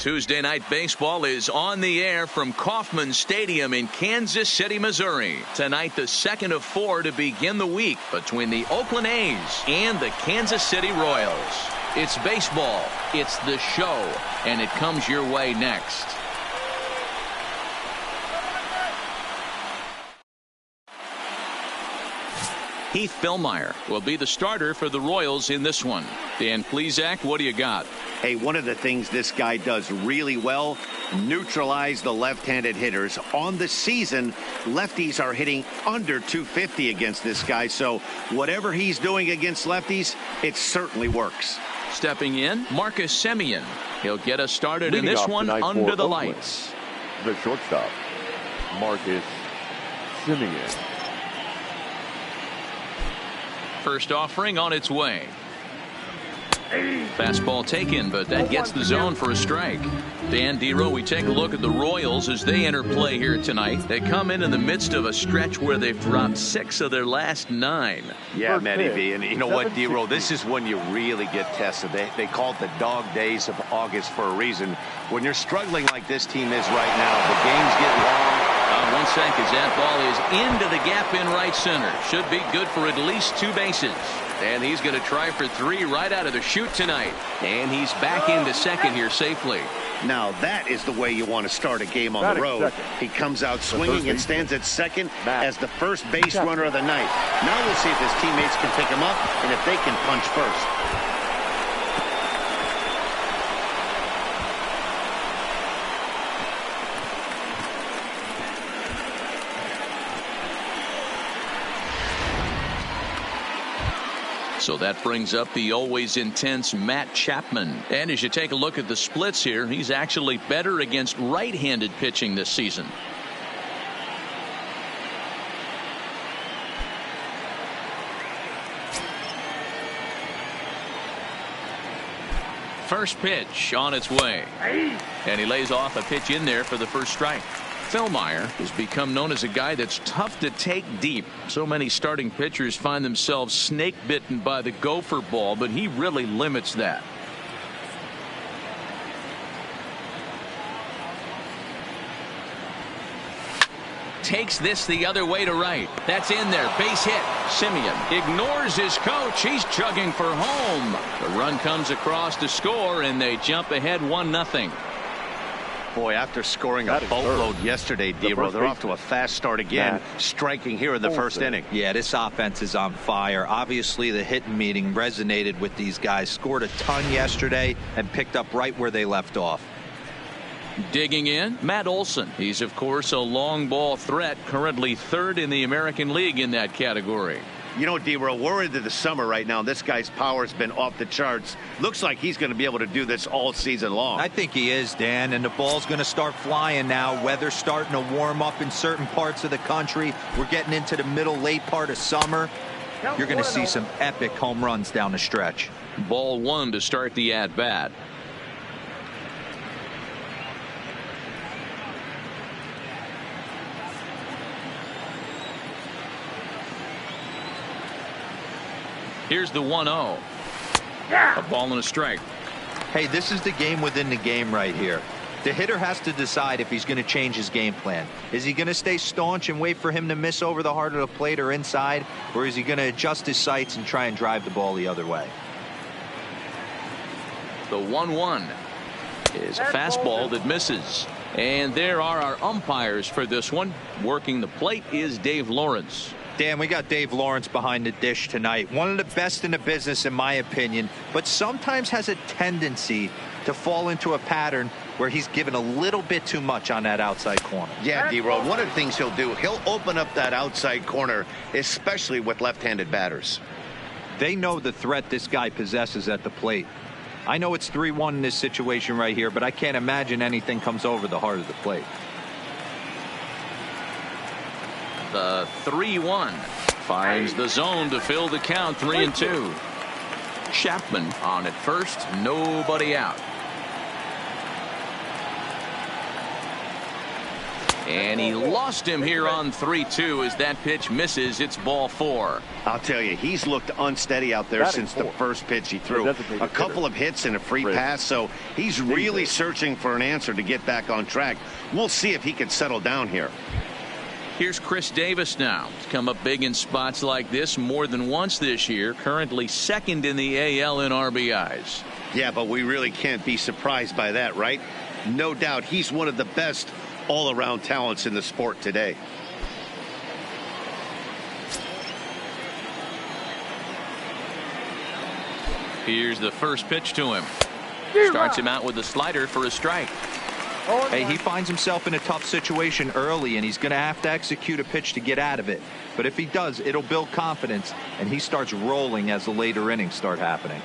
Tuesday Night Baseball is on the air from Kauffman Stadium in Kansas City, Missouri. Tonight, the second of 4 to begin the week between the Oakland A's and the Kansas City Royals. It's baseball, it's the show, and it comes your way next. Heath Fillmyer will be the starter for the Royals in this one. Dan Plesac, what do you got? Hey, one of the things this guy does really well, neutralize the left-handed hitters. On the season, lefties are hitting under 250 against this guy, so whatever he's doing against lefties, it certainly works. Stepping in, Marcus Semien. He'll get us started in this one under the lights. The shortstop, Marcus Semien. First offering on its way. Fastball taken, but that gets the zone for a strike. Dan Dero, we take a look at the Royals as they enter play here tonight. They come in the midst of a stretch where they've dropped 6 of their last 9. Yeah, Matty V, and you know what, Dero, this is when you really get tested. They call it the dog days of August for a reason. When you're struggling like this team is right now, the games get long. One sec as that ball is into the gap in right center. Should be good for at least 2 bases. And he's going to try for 3 right out of the chute tonight. And he's back into second here safely. Now that is the way you want to start a game on the road. He comes out swinging and stands at second as the first base runner of the night. Now we'll see if his teammates can pick him up and if they can punch first. So that brings up the always intense Matt Chapman. And as you take a look at the splits here, he's actually better against right-handed pitching this season. First pitch on its way. And he lays off a pitch in there for the first strike. Fillmyer has become known as a guy that's tough to take deep. So many starting pitchers find themselves snake bitten by the gopher ball, but he really limits that. Takes this the other way to right. That's in there. Base hit. Semien ignores his coach. He's chugging for home. The run comes across to score, and they jump ahead 1-0. Boy, after scoring a boatload yesterday, Dero, they're off to a fast start again, striking here in the first inning. Yeah, this offense is on fire. Obviously, the hitting meeting resonated with these guys. Scored a ton yesterday and picked up right where they left off. Digging in, Matt Olson. He's, of course, a long ball threat, currently 3rd in the American League in that category. You know, Dero, we're into the summer right now. This guy's power's been off the charts. Looks like he's going to be able to do this all season long. I think he is, Dan, and the ball's going to start flying now. Weather's starting to warm up in certain parts of the country. We're getting into the middle, late part of summer. You're going to see some epic home runs down the stretch. Ball 1 to start the at-bat. Here's the 1-0. A ball and a strike. Hey, this is the game within the game right here. The hitter has to decide if he's going to change his game plan. Is he going to stay staunch and wait for him to miss over the heart of the plate or inside, or is he going to adjust his sights and try and drive the ball the other way? The 1-1 is a fastball that misses. And there are our umpires for this one. Working the plate is Dave Lawrence. Dan, we got Dave Lawrence behind the dish tonight. One of the best in the business, in my opinion, but sometimes has a tendency to fall into a pattern where he's given a little bit too much on that outside corner. Yeah, D-Road, one of the things he'll do, he'll open up that outside corner, especially with left-handed batters. They know the threat this guy possesses at the plate. I know it's 3-1 in this situation right here, but I can't imagine anything comes over the heart of the plate. The 3-1 finds the zone to fill the count. 3-2. Chapman on at first, nobody out. And he lost him here on 3-2 as that pitch misses. It's ball 4. I'll tell you, he's looked unsteady out there since the first pitch he threw. A couple of hits and a free pass, so he's really searching for an answer to get back on track. We'll see if he can settle down here. Here's Chris Davis now. He's come up big in spots like this more than once this year. Currently second in the AL in RBIs. Yeah, but we really can't be surprised by that, right? No doubt he's one of the best all-around talents in the sport today. Here's the first pitch to him. Starts him out with a slider for a strike. Hey, he finds himself in a tough situation early, and he's going to have to execute a pitch to get out of it. But if he does, it'll build confidence, and he starts rolling as the later innings start happening.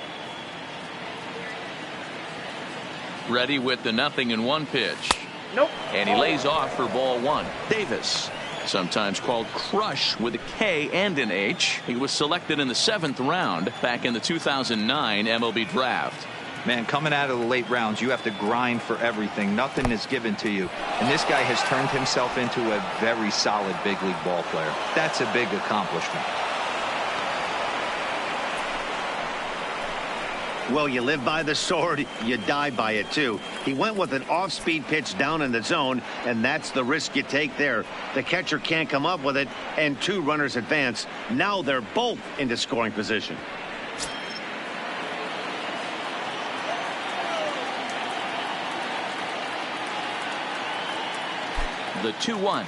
Ready with the 0-1 pitch. Nope. And he lays off for ball 1. Davis, sometimes called Crush with a K and an H. He was selected in the 7th round back in the 2009 MLB draft. Man, coming out of the late rounds, you have to grind for everything. Nothing is given to you. And this guy has turned himself into a very solid big league ball player. That's a big accomplishment. Well, you live by the sword, you die by it, too. He went with an off-speed pitch down in the zone, and that's the risk you take there. The catcher can't come up with it, and 2 runners advance. Now they're both into scoring position. The 2-1.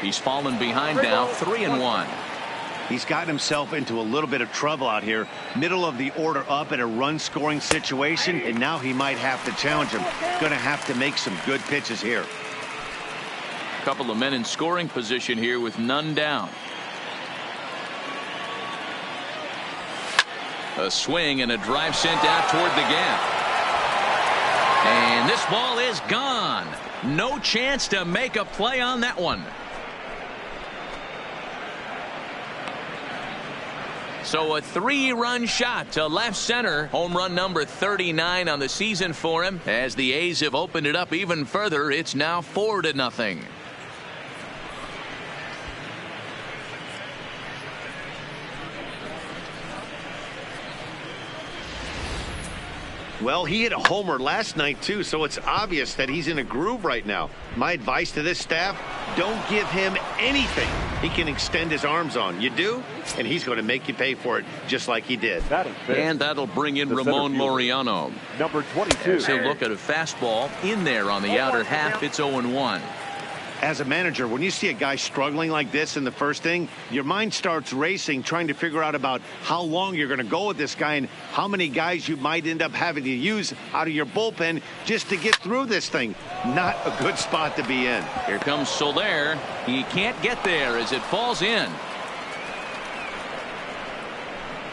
He's fallen behind now, 3-1. He's gotten himself into a little bit of trouble out here. Middle of the order up in a run-scoring situation, and now he might have to challenge him. Going to have to make some good pitches here. A couple of men in scoring position here with none down. A swing and a drive sent out toward the gap. And this ball is gone. No chance to make a play on that one. So a 3-run shot to left center. Home run number 39 on the season for him. As the A's have opened it up even further, it's now 4-0. Well, he hit a homer last night, too, so it's obvious that he's in a groove right now. My advice to this staff, don't give him anything he can extend his arms on. You do, and he's going to make you pay for it just like he did. And that'll bring in Ramon Laureano. Number 22. As he'll look at a fastball in there on the outer half. It's 0-1. As a manager, when you see a guy struggling like this in the first inning, your mind starts racing, trying to figure out about how long you're going to go with this guy and how many guys you might end up having to use out of your bullpen just to get through this thing. Not a good spot to be in. Here comes Soler. He can't get there as it falls in.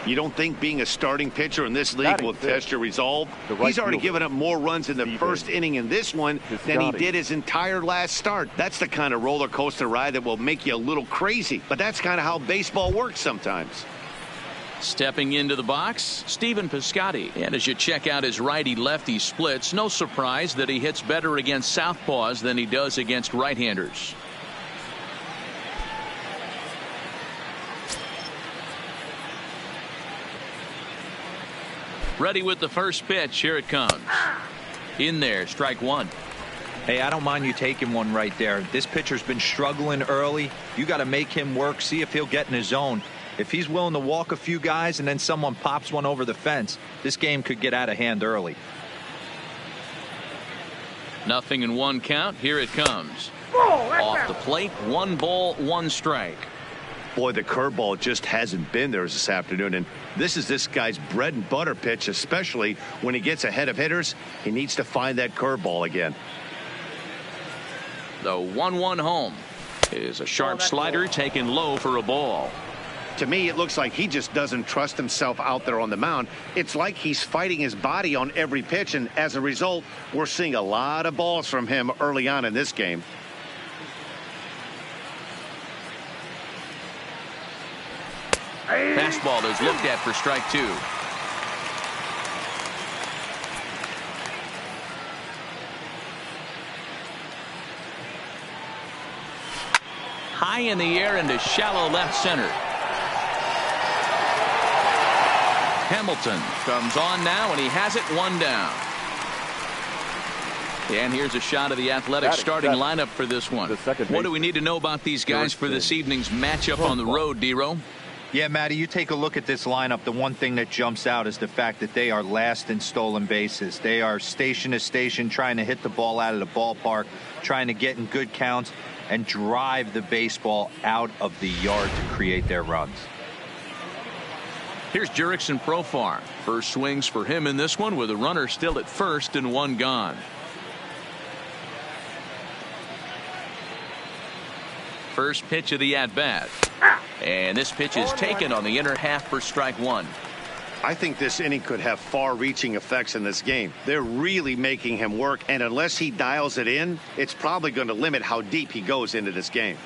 You don't think being a starting pitcher in this league will test your resolve? He's already given up more runs in the first inning in this one than he did his entire last start. That's the kind of roller coaster ride that will make you a little crazy. But that's kind of how baseball works sometimes. Stepping into the box, Stephen Piscotty. And as you check out his righty-lefty splits, no surprise that he hits better against southpaws than he does against right-handers. Ready with the first pitch. Here it comes. In there, strike 1. Hey, I don't mind you taking one right there. This pitcher's been struggling early. You got to make him work, see if he'll get in his zone. If he's willing to walk a few guys and then someone pops one over the fence, this game could get out of hand early. 0-1 count. Here it comes. Off the plate, 1 ball, 1 strike. Boy, the curveball just hasn't been there this afternoon, and this is this guy's bread and butter pitch, especially when he gets ahead of hitters. He needs to find that curveball again. The 1-1 home is a sharp slider taken low for a ball. To me, it looks like he just doesn't trust himself out there on the mound. It's like he's fighting his body on every pitch, and as a result, we're seeing a lot of balls from him early on in this game. Fastball is looked at for strike 2. high in the air into shallow left center. Hamilton comes on now, and he has it 1 down. And here's a shot of the Athletics starting lineup for this one. What do we need to know about these guys for this evening's matchup on the road, D-Row? Yeah, Matty, you take a look at this lineup. The one thing that jumps out is the fact that they are last in stolen bases. They are station to station trying to hit the ball out of the ballpark, trying to get in good counts and drive the baseball out of the yard to create their runs. Here's Jurickson Profar. First swings for him in this one with a runner still at first and 1 gone. First pitch of the at-bat. And this pitch is taken on the inner half for strike 1. I think this inning could have far-reaching effects in this game. They're really making him work, and unless he dials it in, it's probably going to limit how deep he goes into this game.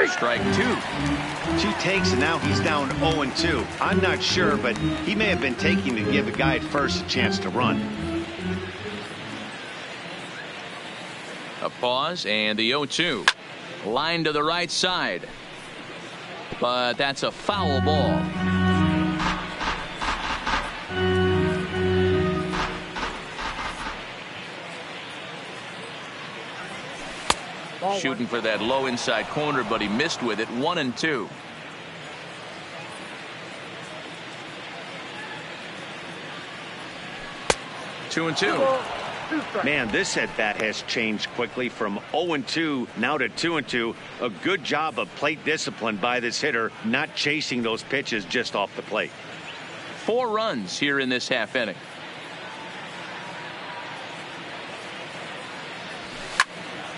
Strike 2. She takes, and now he's down 0-2. I'm not sure, but he may have been taking to give the guy at first a chance to run. A pause and the 0-2. Line to the right side. But that's a foul ball. Shooting for that low inside corner, but he missed with it. 1-2. Two and two. Man, this at bat has changed quickly from 0-2 now to 2-2. A good job of plate discipline by this hitter, not chasing those pitches just off the plate. 4 runs here in this half inning.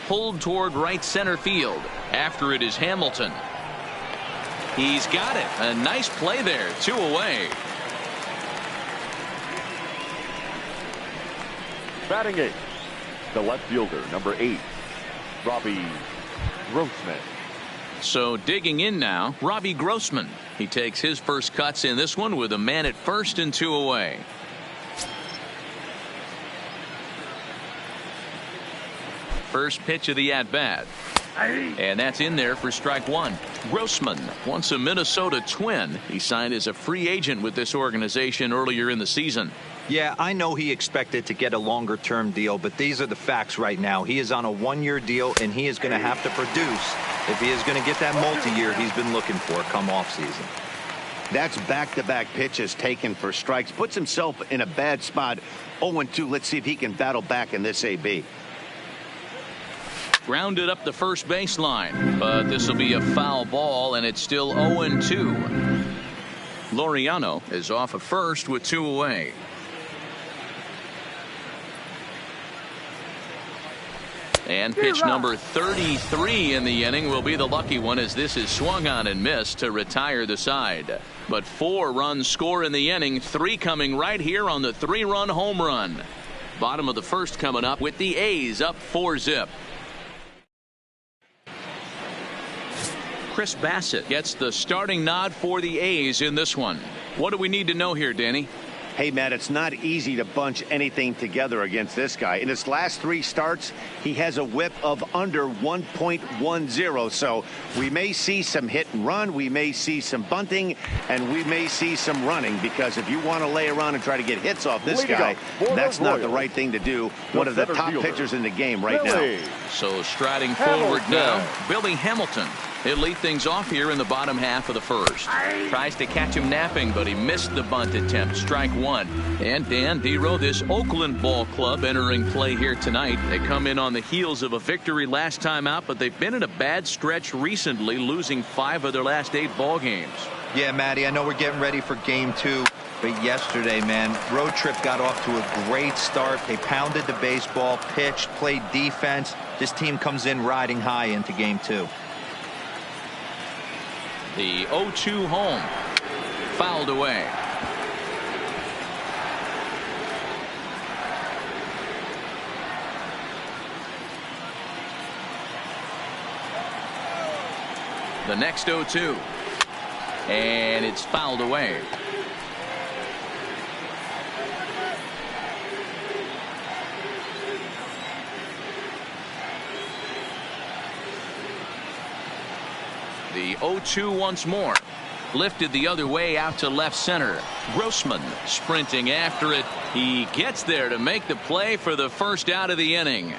Pulled toward right center field. After it is Hamilton. He's got it. A nice play there. 2 away. Batting 8th, the left fielder, number 8, Robbie Grossman. So digging in now, Robbie Grossman. He takes his first cuts in this one with a man at first and 2 away. First pitch of the at-bat. And that's in there for strike 1. Grossman, once a Minnesota Twin. He signed as a free agent with this organization earlier in the season. Yeah, I know he expected to get a longer-term deal, but these are the facts right now. He is on a 1-year deal, and he is going to have to produce if he is going to get that multi-year he's been looking for come off-season. That's back-to-back pitches taken for strikes. Puts himself in a bad spot. 0-2. Let's see if he can battle back in this AB. Grounded up the first baseline, but this will be a foul ball, and it's still 0-2. Laureano is off at first with 2 away. And pitch number 33 in the inning will be the lucky one, as this is swung on and missed to retire the side. But 4 runs score in the inning, 3 coming right here on the 3-run home run. Bottom of the first coming up with the A's up 4-zip. Chris Bassett gets the starting nod for the A's in this one. What do we need to know here, Danny? Hey, Matt, it's not easy to bunch anything together against this guy. In his last 3 starts, he has a whip of under 1.10. So we may see some hit and run. We may see some bunting, and we may see some running, because if you want to lay around and try to get hits off this guy, that's not the right thing to do. One of the top pitchers in the game right now. So striding forward now, Billy Hamilton. He'll lead things off here in the bottom half of the first. Tries to catch him napping, but he missed the bunt attempt. Strike 1. And Dan D-Row, this Oakland ball club entering play here tonight. They come in on the heels of a victory last time out, but they've been in a bad stretch recently, losing 5 of their last 8 ball games. Yeah, Matty, I know we're getting ready for game 2, but yesterday, man, road trip got off to a great start. They pounded the baseball, pitched, played defense. This team comes in riding high into game 2. The 0-2 home. Fouled away. The next 0-2. And it's fouled away. The 0-2 once more. Lifted the other way out to left center. Grossman sprinting after it. He gets there to make the play for the first out of the inning.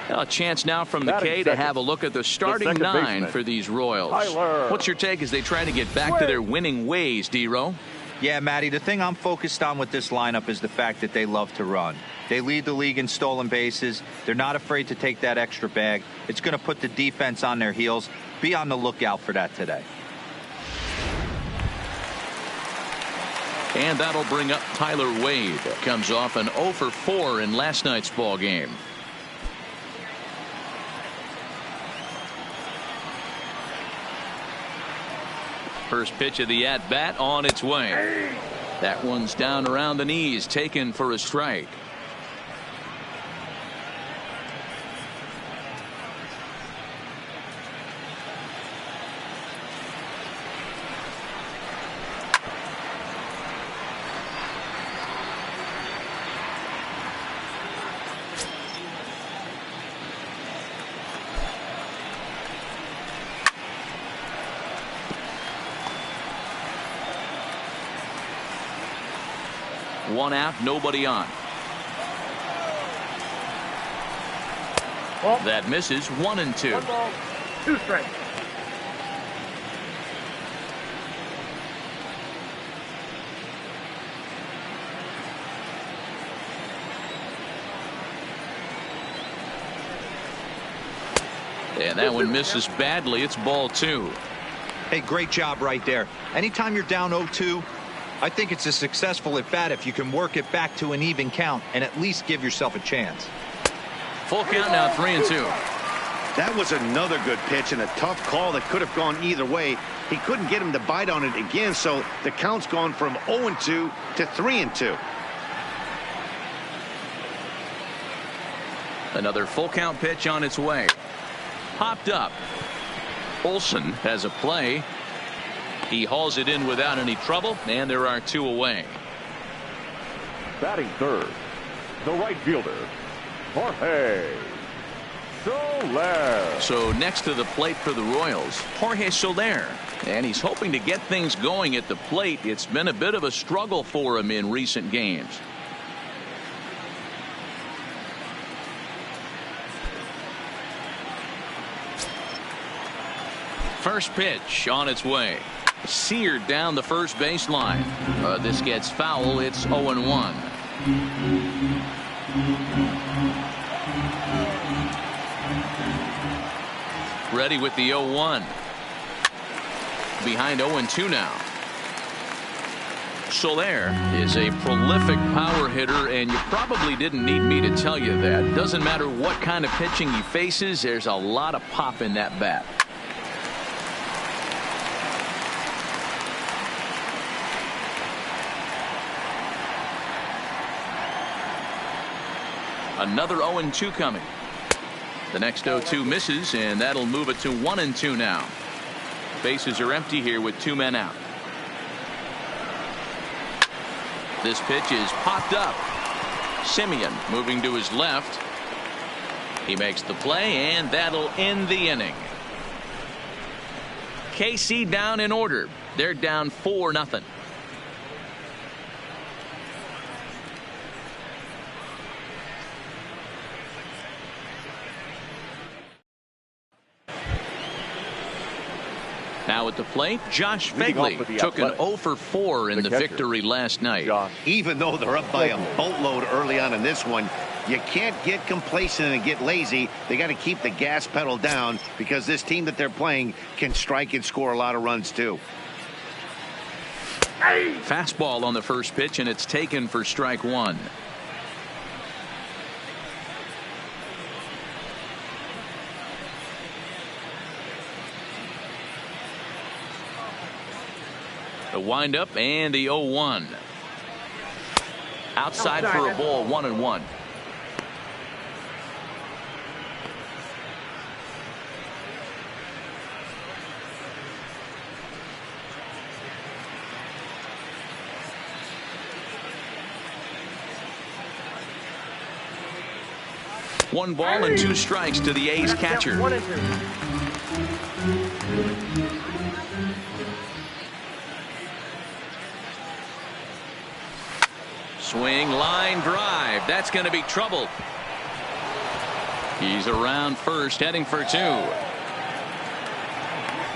A chance now from the K to have a look at the starting nine for these Royals. What's your take as they try to get back to their winning ways, D-Row? Yeah, Matty, the thing I'm focused on with this lineup is the fact that they love to run. They lead the league in stolen bases. They're not afraid to take that extra bag. It's going to put the defense on their heels. Be on the lookout for that today. And that'll bring up Tyler Wade. Comes off an 0 for 4 in last night's ball game. First pitch of the at-bat on its way. That one's down around the knees, taken for a strike. One out, nobody on. That misses. 1-2. 1 ball, 2 strikes. And that one misses badly. It's ball 2. Hey, great job right there. Anytime you're down 0-2, I think it's a successful at bat if you can work it back to an even count and at least give yourself a chance. Full count now, 3-2. That was another good pitch and a tough call that could have gone either way. He couldn't get him to bite on it again, so the count's gone from 0-2 to 3-2. Another full count pitch on its way. Popped up. Olsen has a play. He hauls it in without any trouble, and there are 2 away. Batting third, the right fielder, Jorge Soler. So next to the plate for the Royals, Jorge Soler. And he's hoping to get things going at the plate. It's been a bit of a struggle for him in recent games. First pitch on its way. Seared down the first baseline. This gets foul. It's 0-1. Ready with the 0-1. Behind 0-2 now. Soler is a prolific power hitter, and you probably didn't need me to tell you that. Doesn't matter what kind of pitching he faces, there's a lot of pop in that bat. Another 0-2 coming. The next 0-2 misses, and that'll move it to 1-2 now. Bases are empty here with 2 men out. This pitch is popped up. Simeon moving to his left. He makes the play, and that'll end the inning. KC down in order. They're down 4-0. Now at the plate, Josh Fegley took an 0 for 4 in the victory last night. Even though they're up by a boatload early on in this one, you can't get complacent and get lazy. They got to keep the gas pedal down because this team that they're playing can strike and score a lot of runs too. Fastball on the first pitch, and it's taken for strike 1. The windup and the 0-1. Outside for a ball, 1-1. 1 ball and 2 strikes to the A's catcher. 1 and 2. Swing, line drive. That's going to be trouble. He's around first, heading for 2.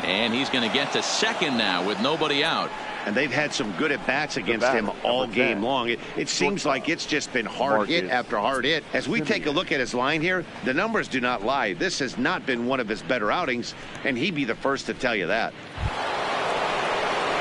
And he's going to get to second now with nobody out. And they've had some good at-bats against him all game long. It seems like it's just been hard hit after hard hit. As we take a look at his line here, the numbers do not lie. This has not been one of his better outings, and he'd be the first to tell you that.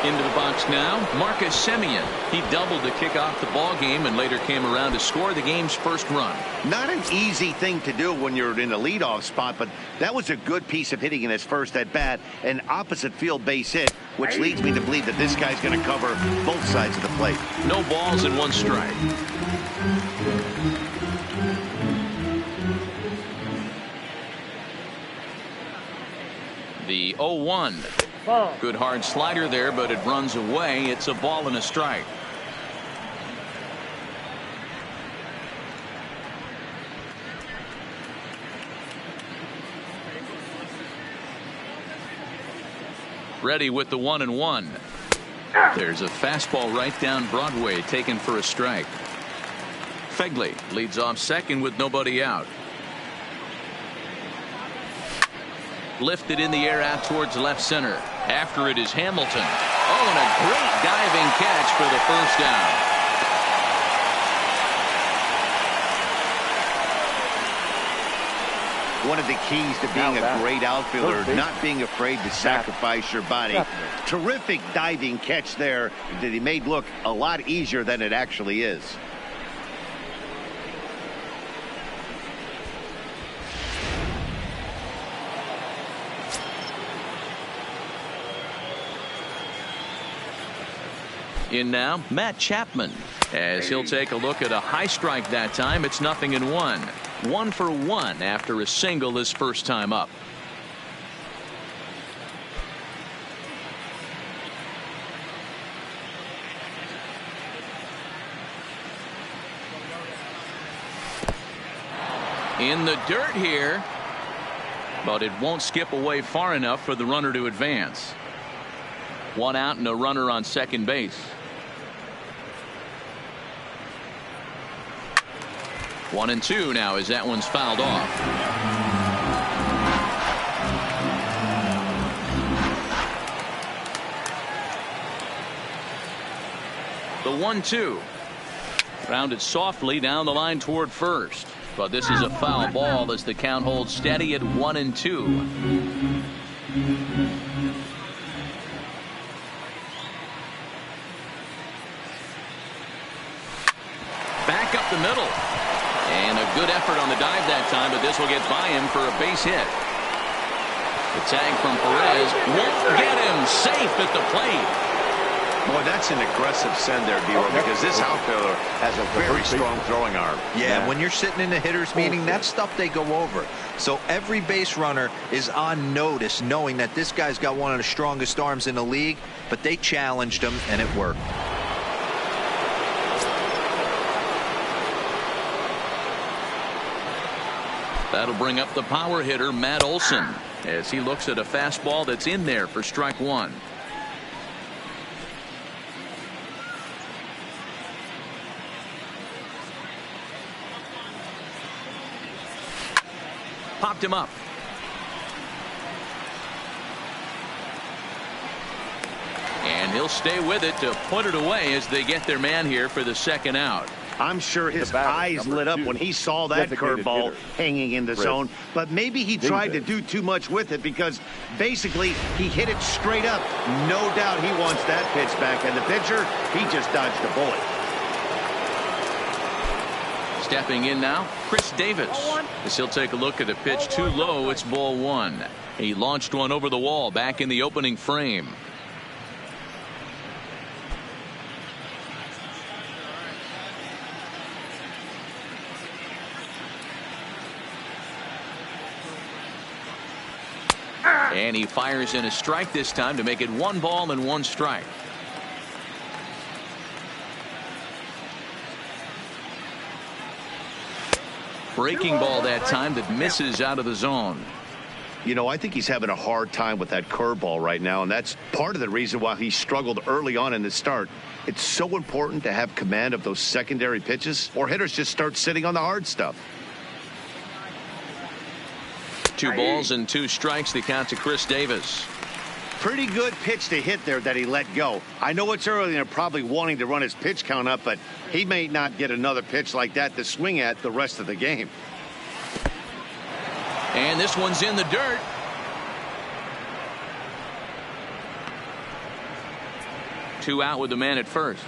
Into the box now, Marcus Semien. He doubled to kick off the ball game and later came around to score the game's first run. Not an easy thing to do when you're in a leadoff spot, but that was a good piece of hitting in his first at-bat, an opposite field base hit, which leads me to believe that this guy's going to cover both sides of the plate. No balls and 1 strike. The 0-1. Good hard slider there, but it runs away. It's a ball and a strike. Ready with the 1-1. There's a fastball right down Broadway, taken for a strike. Fegley leads off second with nobody out. Lifted in the air out towards left center. After it is Hamilton. Oh, and a great diving catch for the first down. One of the keys to being a great outfielder, not being afraid to sacrifice your body. Terrific diving catch there that he made look a lot easier than it actually is. In now, Matt Chapman. As he'll take a look at a high strike that time, it's 0-1. 1 for 1 after a single his first time up. In the dirt here, but it won't skip away far enough for the runner to advance. 1 out and a runner on second base. 1-2 now as that one's fouled off. The 1-2. Rounded softly down the line toward first. But this is a foul ball as the count holds steady at 1-2. Back up the middle. And a good effort on the dive that time, but this will get by him for a base hit. The tag from Perez won't get him. Safe at the plate. Boy, that's an aggressive send there, D-Roy, because this outfielder has a very strong throwing arm. Yeah, when you're sitting in a hitter's meeting, that's stuff they go over. So every base runner is on notice, knowing that this guy's got one of the strongest arms in the league, but they challenged him, and it worked. That'll bring up the power hitter, Matt Olson, as he looks at a fastball that's in there for strike 1. Popped him up. And he'll stay with it to put it away as they get their man here for the second out. I'm sure his eyes lit up when he saw that curveball hanging in the zone, but maybe he tried to do too much with it because basically he hit it straight up. No doubt he wants that pitch back, and the pitcher, he just dodged a bullet. Stepping in now, Chris Davis. As he'll take a look at a pitch too low, it's ball 1. He launched one over the wall back in the opening frame. And he fires in a strike this time to make it 1 ball and 1 strike. Breaking ball that time that misses out of the zone. You know, I think he's having a hard time with that curveball right now, and that's part of the reason why he struggled early on in the start. It's so important to have command of those secondary pitches, or hitters just start sitting on the hard stuff. 2 balls and 2 strikes, the count to Chris Davis. Pretty good pitch to hit there that he let go. I know it's early and they're probably wanting to run his pitch count up, but he may not get another pitch like that to swing at the rest of the game. And this one's in the dirt. Two out with the man at first.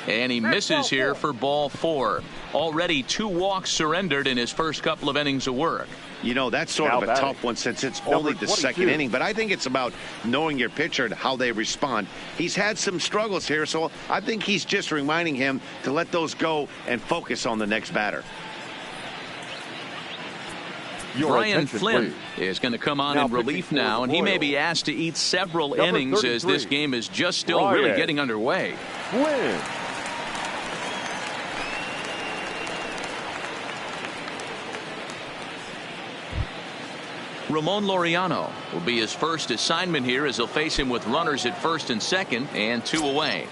And he misses here for ball 4. Already 2 walks surrendered in his first couple of innings of work. You know, that's sort of a tough one since it's only the second inning, but I think it's about knowing your pitcher and how they respond. He's had some struggles here, so I think he's just reminding him to let those go and focus on the next batter. Brian Flynn is going to come on in relief now, and he may be asked to eat several innings as this game is just still really getting underway. Flynn. Ramon Laureano will be his first assignment here as he'll face him with runners at first and second and 2 away.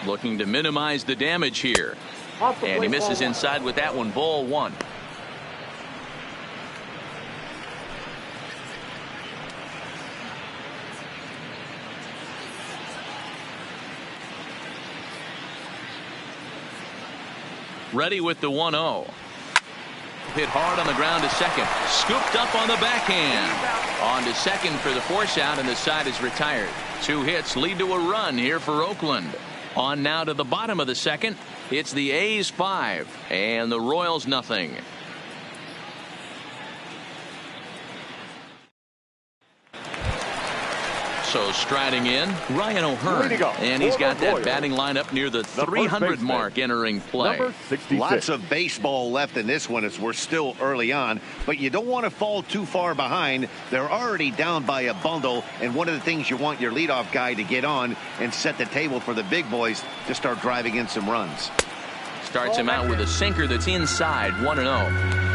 Looking to minimize the damage here. And he misses inside with that one. Ball 1. Ready with the 1-0. Hit hard on the ground to second. Scooped up on the backhand. On to second for the force out, and the side is retired. 2 hits lead to a run here for Oakland. On now to the bottom of the second. It's the A's 5 and the Royals nothing. So striding in, Ryan O'Hearn, and he's got that batting lineup near the 300 mark entering play. Lots of baseball left in this one as we're still early on, but you don't want to fall too far behind. They're already down by a bundle, and one of the things you want your leadoff guy to get on and set the table for the big boys to start driving in some runs. Starts him out with a sinker that's inside, 1-0.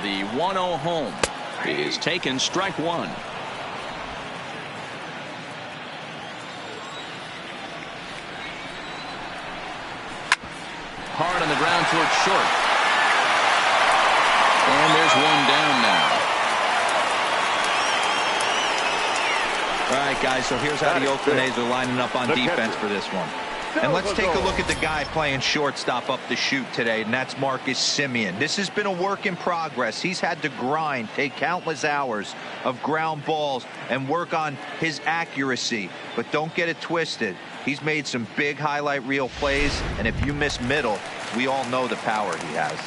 The 1-0 home is taken, strike 1. Hard on the ground towards short. And there's one down now. All right, guys, so here's how the Oakland A's are lining up on defense for this one. And let's take a look at the guy playing shortstop up the chute today, and that's Marcus Semien. This has been a work in progress. He's had to grind, take countless hours of ground balls, and work on his accuracy. But don't get it twisted. He's made some big highlight reel plays, and if you miss middle, we all know the power he has.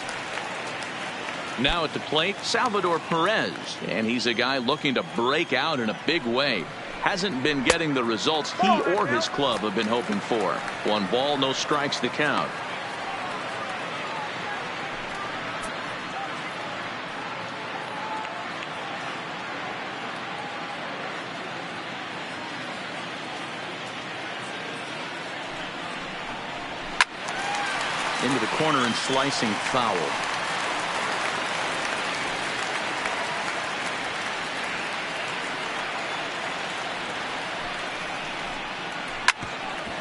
Now at the plate, Salvador Perez, and he's a guy looking to break out in a big way. Hasn't been getting the results he or his club have been hoping for. 1 ball, no strikes, the count. Into the corner and slicing foul.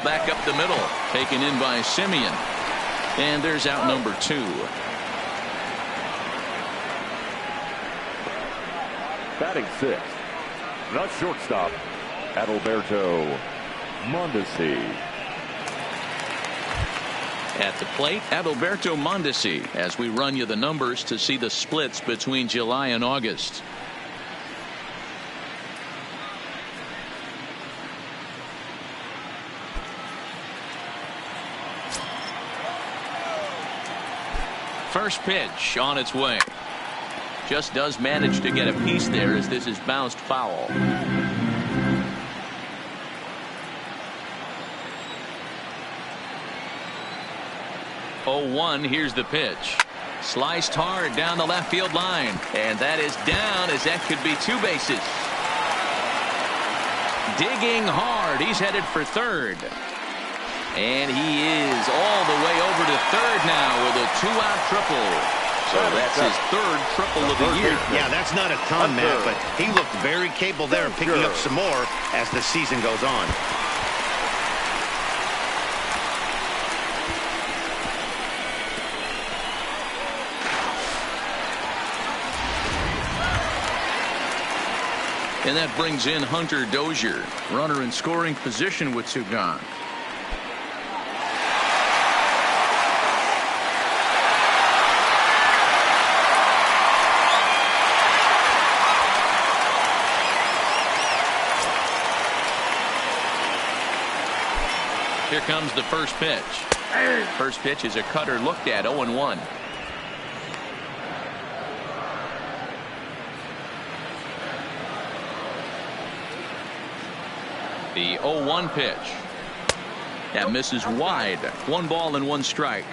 Back up the middle, taken in by Semien. And there's out number 2. Batting 6th, the shortstop, Adalberto Mondesi. At the plate, Adalberto Mondesi, as we run you the numbers to see the splits between July and August. First pitch on its way. Just does manage to get a piece there as this is bounced foul. 0-1. Here's the pitch. Sliced hard down the left field line. And that is down, as that could be 2 bases. Digging hard. He's headed for third. And he is all the way over to third now with a 2-out triple. So that's his 3rd triple of the year. Yeah, that's not a ton, Matt, but he looked very capable there of picking up some more as the season goes on. And that brings in Hunter Dozier. Runner in scoring position with 2 gone. Here comes the first pitch. First pitch is a cutter looked at. 0-1. The 0-1 pitch. That misses wide. 1 ball and 1 strike.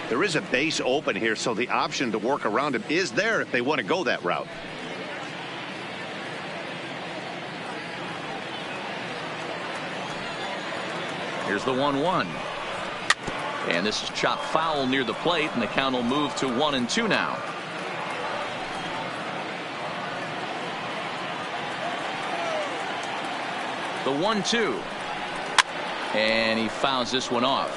There is a base open here, so the option to work around him is there if they want to go that route. Here's the 1-1. And this is chopped foul near the plate, and the count will move to 1-2 now. The 1-2. And he fouls this one off.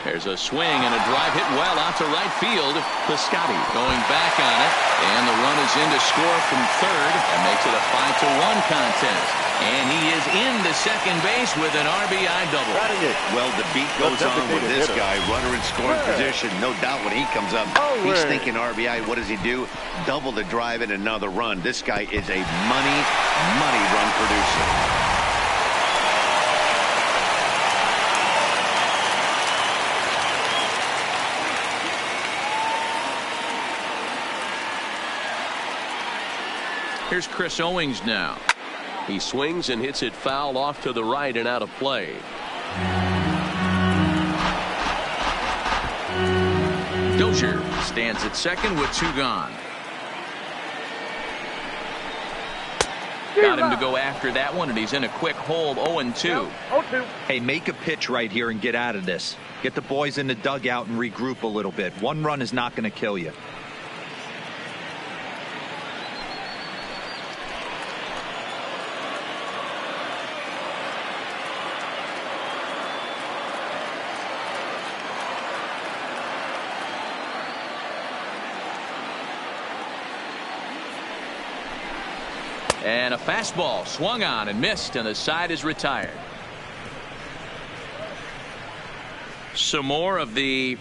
There's a swing and a drive hit well out to right field. Piscotty going back on it, and the run is in to score from third and makes it a 5-1 contest. And he is into second base with an RBI double. Well, the beat goes on with this guy. Runner in scoring position. No doubt when he comes up, he's thinking RBI. What does he do? Double the drive and another run. This guy is a money run producer. Here's Chris Owings now. He swings and hits it foul off to the right and out of play. Dozier stands at second with 2 gone. Got him to go after that one, and he's in a quick hold. 0-2. Hey, make a pitch right here and get out of this. Get the boys in the dugout and regroup a little bit. 1 run is not going to kill you. And a fastball swung on and missed, and the side is retired. Some more of the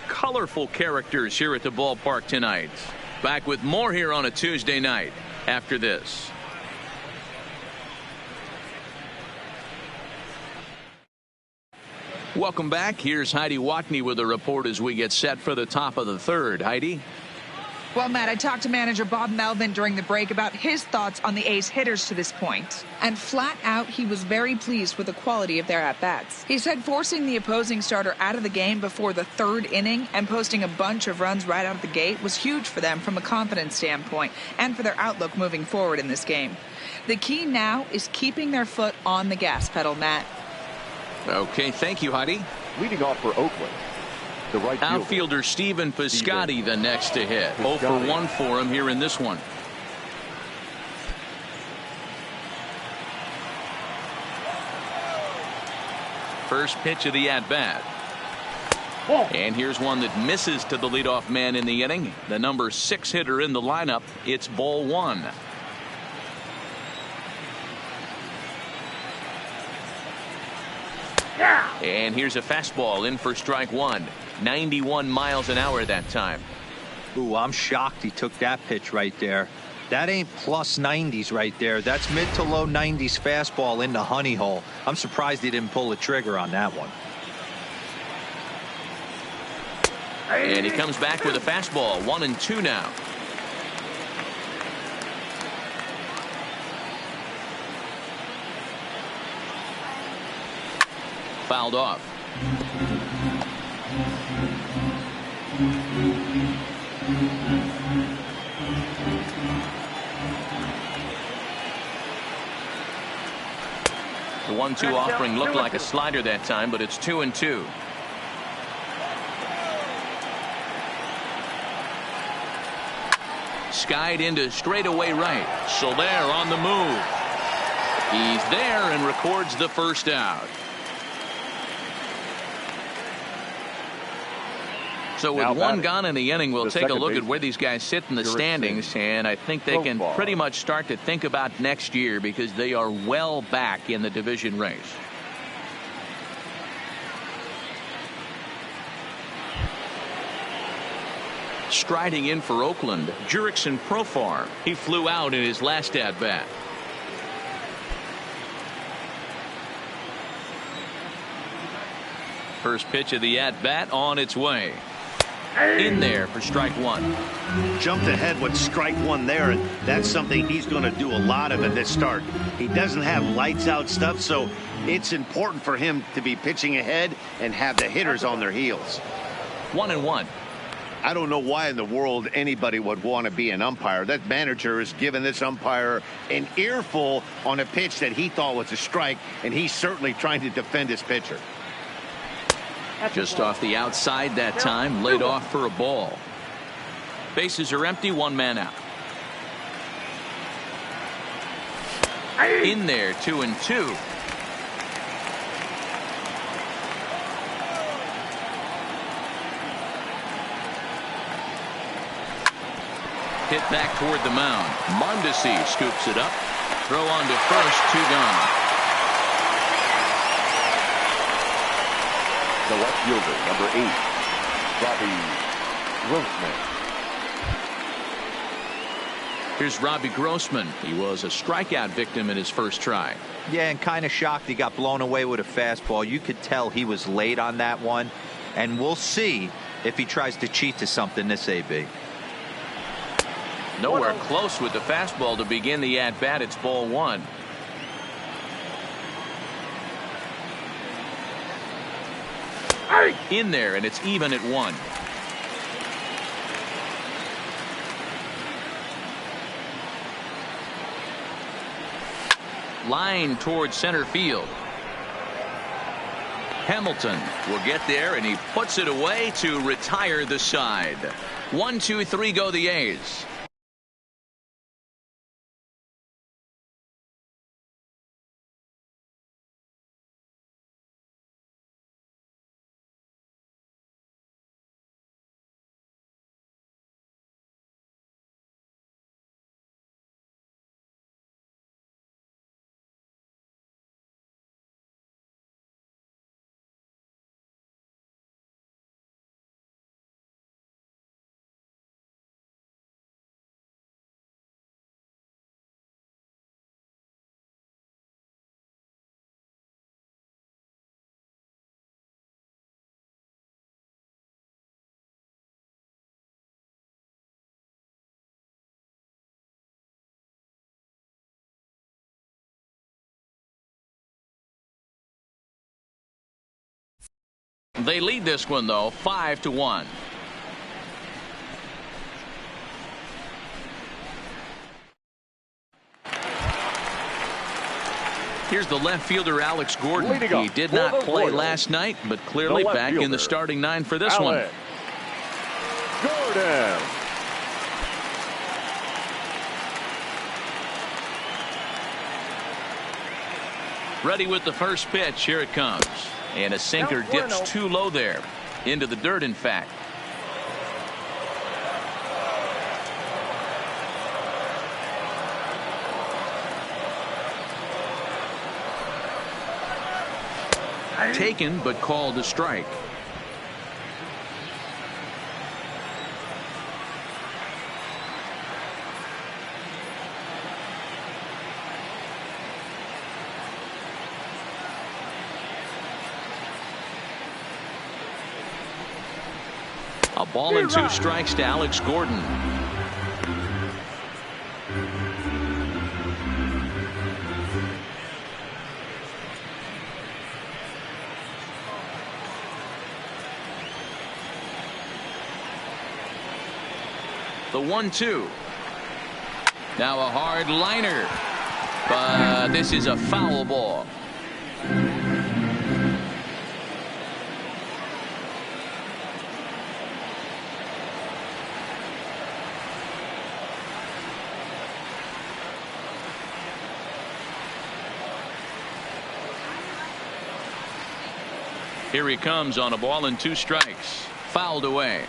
colorful characters here at the ballpark tonight. Back with more here on a Tuesday night after this. Welcome back. Here's Heidi Watney with a report as we get set for the top of the third. Heidi? Well, Matt, I talked to manager Bob Melvin during the break about his thoughts on the A's hitters to this point. And flat out, he was very pleased with the quality of their at-bats. He said forcing the opposing starter out of the game before the 3rd inning and posting a bunch of runs right out of the gate was huge for them from a confidence standpoint and for their outlook moving forward in this game. The key now is keeping their foot on the gas pedal, Matt. Okay, thank you, Heidi. Leading off for Oakland, the right outfielder Stephen Piscotty the next to hit. 0-for-1 for him here in this one. First pitch of the at-bat. And here's one that misses to the leadoff man in the inning. The number 6 hitter in the lineup. It's ball 1. And here's a fastball in for strike 1. 91 miles an hour that time. Ooh, I'm shocked he took that pitch right there. That ain't plus 90s right there. That's mid to low 90s fastball in the honey hole. I'm surprised he didn't pull the trigger on that one. And he comes back with a fastball. 1-2 now. fouled off. The 1-2 offering looked like a slider that time, but it's 2-2. Skied into straightaway right. Soler on the move. He's there and records the first out. So with one gone in the inning, we'll take a look at where these guys sit in the standings, and I think they can pretty much start to think about next year because they are well back in the division race. Striding in for Oakland, Jurickson Profar. He flew out in his last at-bat. First pitch of the at-bat on its way. In there for strike one. Jumped ahead with strike one there, and that's something he's going to do a lot of in this start. He doesn't have lights out stuff, so it's important for him to be pitching ahead and have the hitters on their heels. 1-1. I don't know why in the world anybody would want to be an umpire. That manager has given this umpire an earful on a pitch that he thought was a strike, and he's certainly trying to defend his pitcher. Just off the outside that time, laid off for a ball. Bases are empty, one man out. In there, 2-2. Hit back toward the mound. Mondesi scoops it up. Throw on to first, 2 gone. The left fielder, number 8, Robbie Grossman. Here's Robbie Grossman. He was a strikeout victim in his first try. Yeah, and kind of shocked he got blown away with a fastball. You could tell he was late on that one, and we'll see if he tries to cheat to something this AB. Nowhere close with the fastball to begin the at-bat. It's ball 1. In there, and it's even at 1. Line towards center field. Hamilton will get there, and he puts it away to retire the side. 1, 2, 3 go the A's. They lead this one, though, 5-1. Here's the left fielder, Alex Gordon. He did not play last night, but clearly back in the starting 9 for this one. Gordon. Ready with the first pitch. Here it comes. And a sinker dips too low there. Into the dirt, in fact. Taken, but called a strike. A ball and 2 strikes to Alex Gordon. The 1-2. Now a hard liner. But this is a foul ball. Here he comes on a ball and 2 strikes. Fouled away.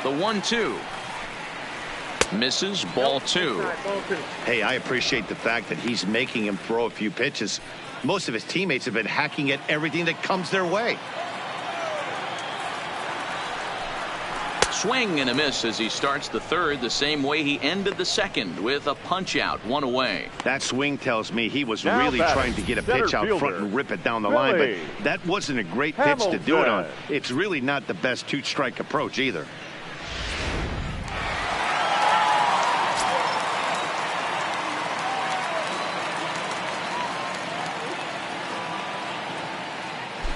The 1-2. Misses. Ball 2. Hey, I appreciate the fact that he's making him throw a few pitches. Most of his teammates have been hacking at everything that comes their way. Swing and a miss as he starts the 3rd the same way he ended the 2nd with a punch out, 1 away. That swing tells me he was Now really trying to get a pitch out front and rip it down the line, but that wasn't a great pitch to do it on. It's really not the best 2-strike approach either.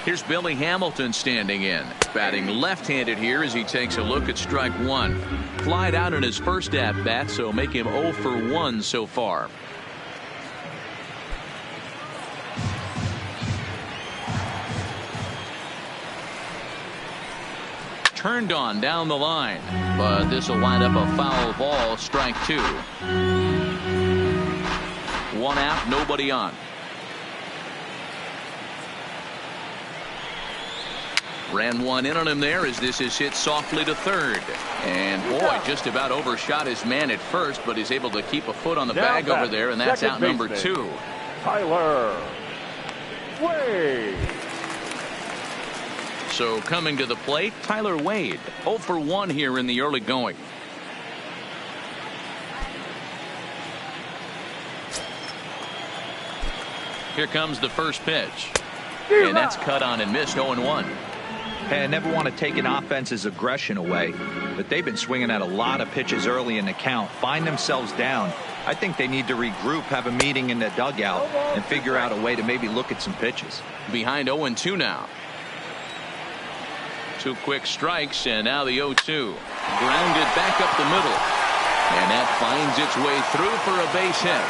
Here's Billy Hamilton standing in. Batting left-handed here as he takes a look at strike 1. Flied out in his first at-bat, so make him 0 for 1 so far. Turned on down the line, but this will wind up a foul ball. Strike 2. 1 out, nobody on. Ran 1 in on him there as this is hit softly to 3rd. And boy, just about overshot his man at first, but he's able to keep a foot on the bag over there, and that's out number 2. Tyler Wade. So coming to the plate, Tyler Wade. 0 for 1 here in the early going. Here comes the first pitch. And that's cut on and missed. 0-1. Hey, I never want to take an offense's aggression away, but they've been swinging at a lot of pitches early in the count, find themselves down. I think they need to regroup, have a meeting in the dugout, and figure out a way to maybe look at some pitches. Behind 0-2 now. 2 quick strikes, and now the 0-2. Grounded back up the middle. And that finds its way through for a base hit.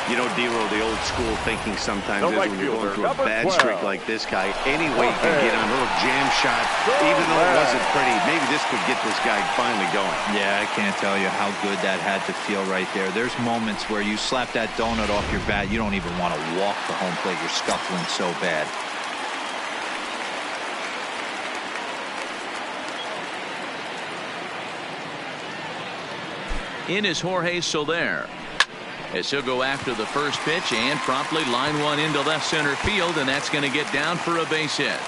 You know, D-Roll, the old school thinking sometimes is when you're going through a bad 12. streak like this guy, any way you can get on a little jam shot, even though it wasn't pretty, maybe this could get this guy finally going. Yeah, I can't tell you how good that had to feel right there. There's moments where you slap that donut off your bat, you don't even want to walk the home plate. You're scuffling so bad. In is Jorge Soler. As he'll go after the first pitch and promptly line 1 into left center field, and that's going to get down for a base hit.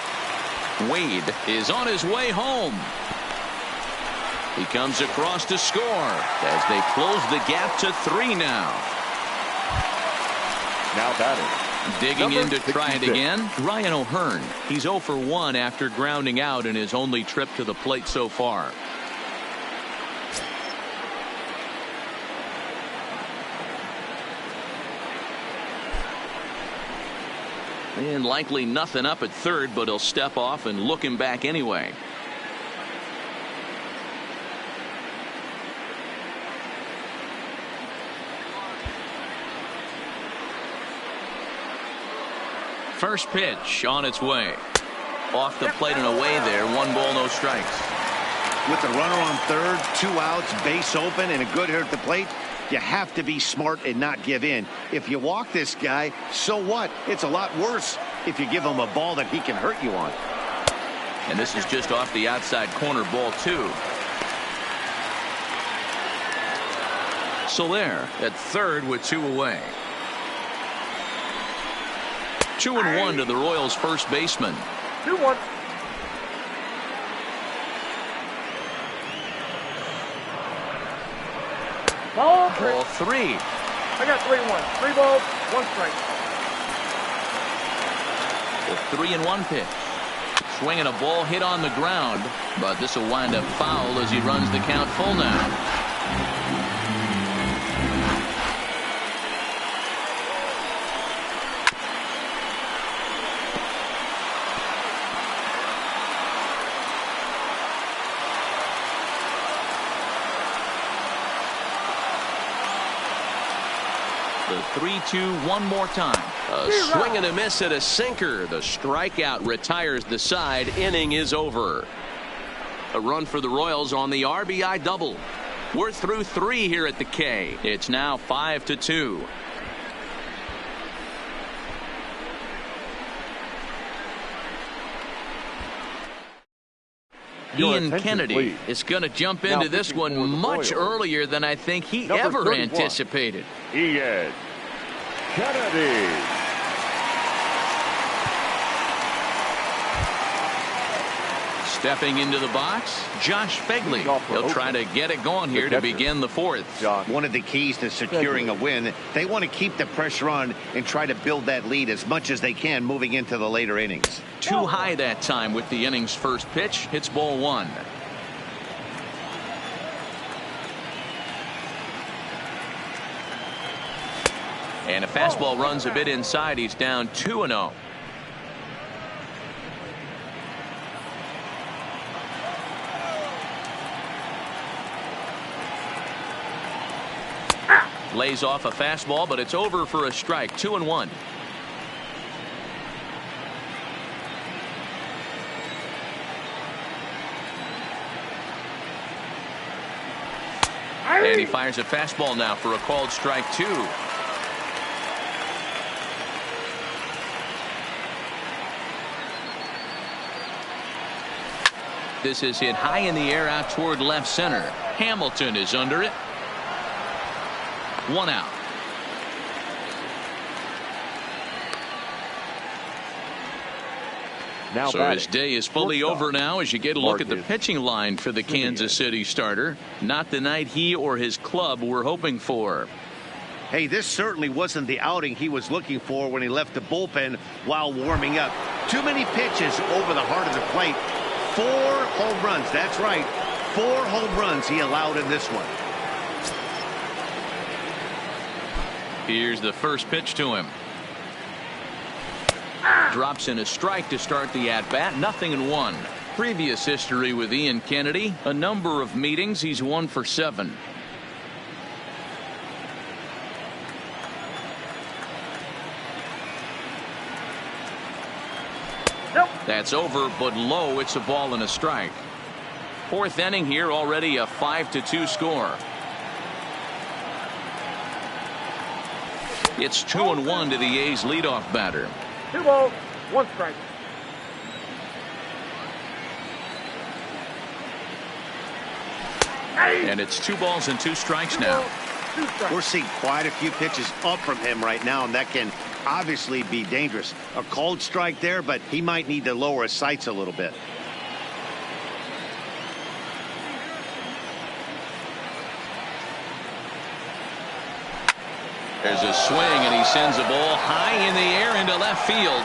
Wade is on his way home. He comes across to score as they close the gap to 3 now. Now batting. Digging in to try it 66. again, Ryan O'Hearn. He's 0 for 1 after grounding out in his only trip to the plate so far. And likely nothing up at 3rd, but he'll step off and look him back anyway. First pitch on its way. Off the plate and away there. 1 ball, no strikes. With the runner on 3rd, 2 outs, base open, and a good hitter at the plate, you have to be smart and not give in. If you walk this guy, so what? It's a lot worse if you give him a ball that he can hurt you on. And this is just off the outside corner, ball 2. Soler at 3rd with 2 away. 2-1 to the Royals' first baseman. 2-1. Ball 3. I got 3-1. 3 balls, 1 strike. The 3-1 pitch. Swinging a ball hit on the ground. But this will wind up foul as he runs the count full now. The 3-2 one more time. A swing and a miss at a sinker. The strikeout retires the side. Inning is over. A run for the Royals on the RBI double. We're through 3 here at the K. It's now 5-2. Ian Kennedy is going to jump into this one much earlier than I think he ever anticipated. Ian Kennedy. Stepping into the box, Josh Fegley. He'll try to get it going here to begin the 4th. One of the keys to securing a win, they want to keep the pressure on and try to build that lead as much as they can moving into the later innings. Too high that time with the inning's first pitch. Hits ball 1. And a fastball runs a bit inside. He's down 2-0. Lays off a fastball, but it's over for a strike. 2-1. And he fires a fastball now for a called strike 2. This is hit high in the air out toward left center. Hamilton is under it. 1 out. Now so his day is fully over now as you get a look at the pitching line for the Kansas City starter. Not the night he or his club were hoping for. Hey, this certainly wasn't the outing he was looking for when he left the bullpen while warming up. Too many pitches over the heart of the plate. 4 home runs. That's right. 4 home runs he allowed in this one. Here's the first pitch to him. Drops in a strike to start the at-bat. 0-1. Previous history with Ian Kennedy. A number of meetings. He's 1 for 7. Nope. That's over, but low. It's a ball and a strike. 4th inning here, already a 5-2 score. It's 2-1 to the A's leadoff batter. 2 balls, 1 strike. And it's 2 balls and 2 strikes now. We're seeing quite a few pitches up from him right now, and that can obviously be dangerous. A called strike there, but he might need to lower his sights a little bit. There's a swing, and he sends a ball high in the air into left field.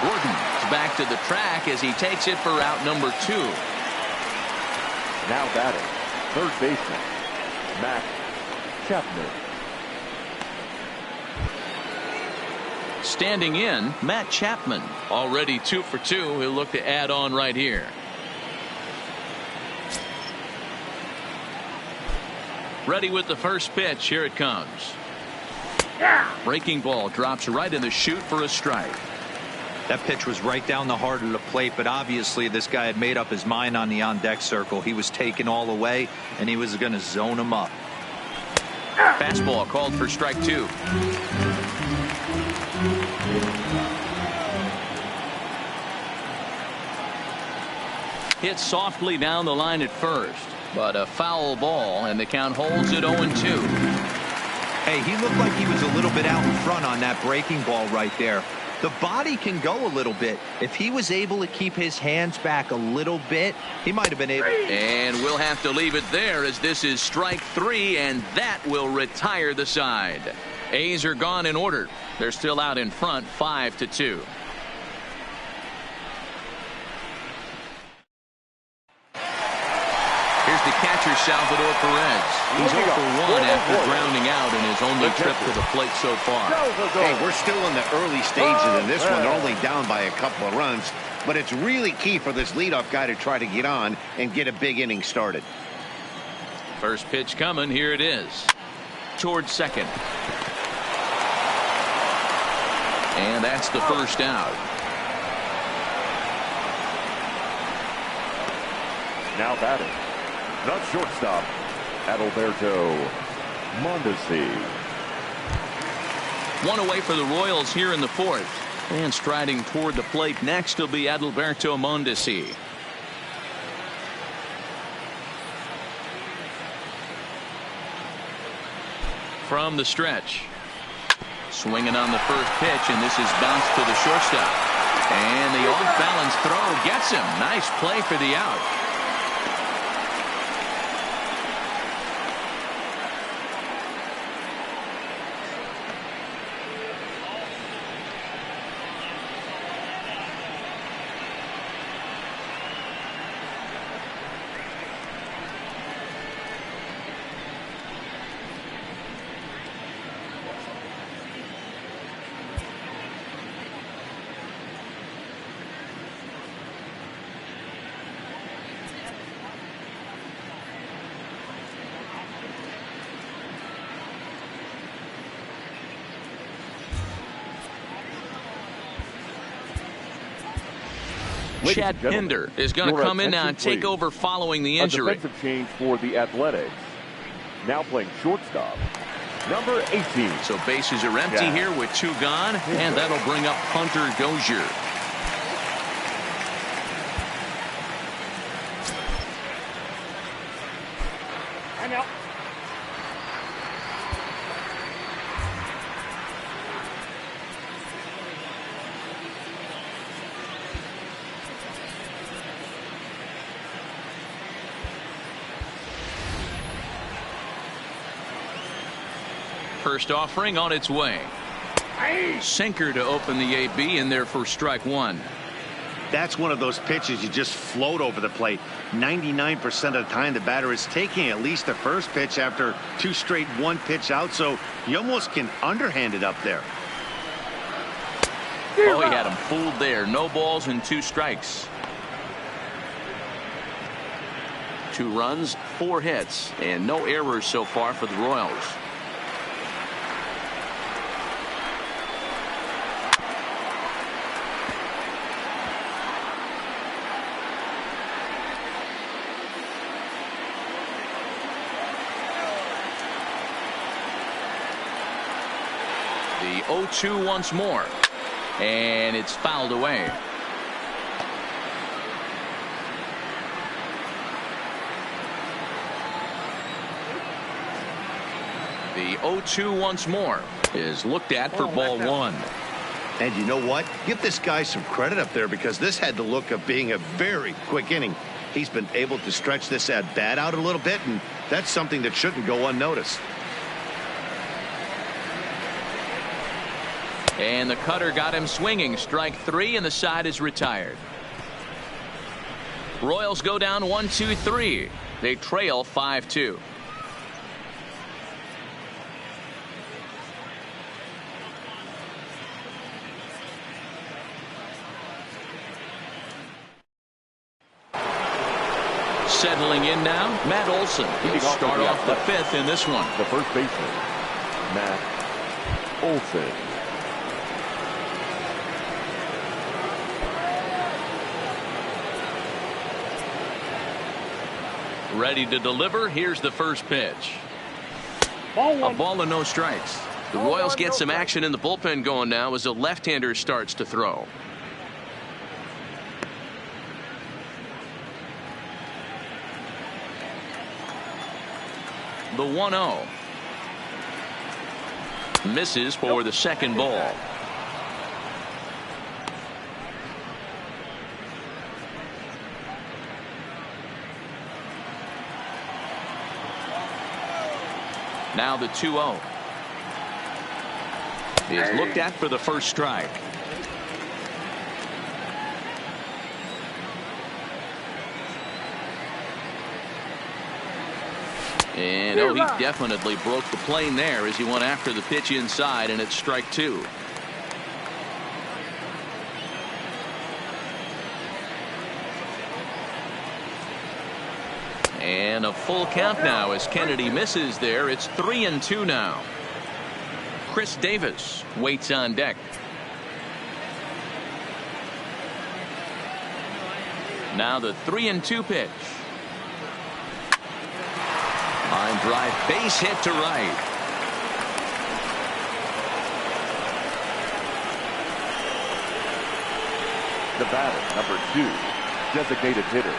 Gordon's back to the track as he takes it for out number 2. Now batting, third baseman, Matt Chapman. Standing in, Matt Chapman. Already 2 for 2. He'll look to add on right here. Ready with the first pitch. Here it comes. Breaking ball drops right in the chute for a strike. That pitch was right down the heart of the plate, but obviously this guy had made up his mind on the on-deck circle. He was taken all the way, and he was going to zone him up. Fastball called for strike 2. Hit softly down the line at first, but a foul ball, and the count holds at 0-2. Hey, he looked like he was a little bit out in front on that breaking ball right there. The body can go a little bit. If he was able to keep his hands back a little bit, he might have been able. And we'll have to leave it there as this is strike 3, and that will retire the side. A's are gone in order. They're still out in front 5-2. catcher Salvador Perez. He's 0 for 1 after grounding out in his only trip to the plate so far. Hey, we're still in the early stages of this one. They're only down by a couple of runs, but it's really key for this leadoff guy to try to get on and get a big inning started. First pitch coming. Here it is. Towards second. And that's the first out. Now batting, the shortstop, Adalberto Mondesi. One away for the Royals here in the fourth. And striding toward the plate next will be Adalberto Mondesi. From the stretch. Swinging on the first pitch, and this is bounced to the shortstop. And the off-balance throw gets him. Nice play for the out. Chad Pinder is going to come in now and take over following the injury. A defensive change for the Athletics. Now playing shortstop, number 18. So bases are empty here with 2 gone, and that'll bring up Hunter Dozier. First offering on its way. Sinker to open the AB in there for strike 1. That's one of those pitches you just float over the plate. 99% of the time the batter is taking at least the first pitch after 2 straight 1-pitch out, so you almost can underhand it up there. Oh, he had him fooled there. No balls and 2 strikes. 2 runs, 4 hits, and no errors so far for the Royals. The 0-2 once more, and it's fouled away. The 0-2 once more is looked at for ball 1. And you know what? Give this guy some credit up there, because this had the look of being a very quick inning. He's been able to stretch this at bat out a little bit, and that's something that shouldn't go unnoticed. And the cutter got him swinging. Strike 3, and the side is retired. Royals go down 1-2-3. They trail 5-2. Settling in now, Matt Olson. He'll start off the 5th in this one. The first baseman, Matt Olson. Ready to deliver. Here's the first pitch. A ball and no strikes. The Royals get some action in the bullpen going now as the left-hander starts to throw. The 1-0. Misses for the second ball. Now the 2-0 is looked at for the first strike. And oh, he definitely broke the plane there as he went after the pitch inside, and it's strike two. And a full count now as Kennedy misses there. It's 3-2 now. Chris Davis waits on deck. Now the 3-2 pitch. Line drive, base hit to right. The batter, number 2, designated hitter,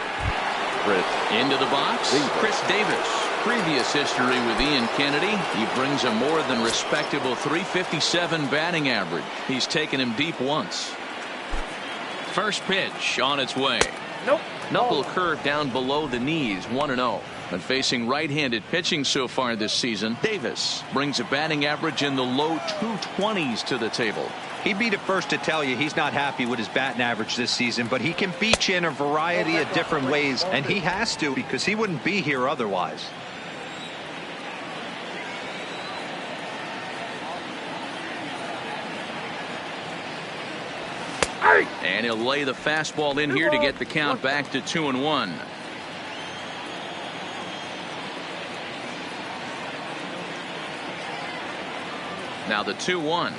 Chris. Into the box, Chris Davis. Previous history with Ian Kennedy. He brings a more than respectable .357 batting average. He's taken him deep once. First pitch on its way. Knuckle curve down below the knees, 1-0. But facing right-handed pitching so far this season, Davis brings a batting average in the low 220s to the table. He'd be the first to tell you he's not happy with his batting average this season, but he can beat you in a variety of different ways, and he has to because he wouldn't be here otherwise. And he'll lay the fastball in here to get the count back to 2-1. Now the 2-1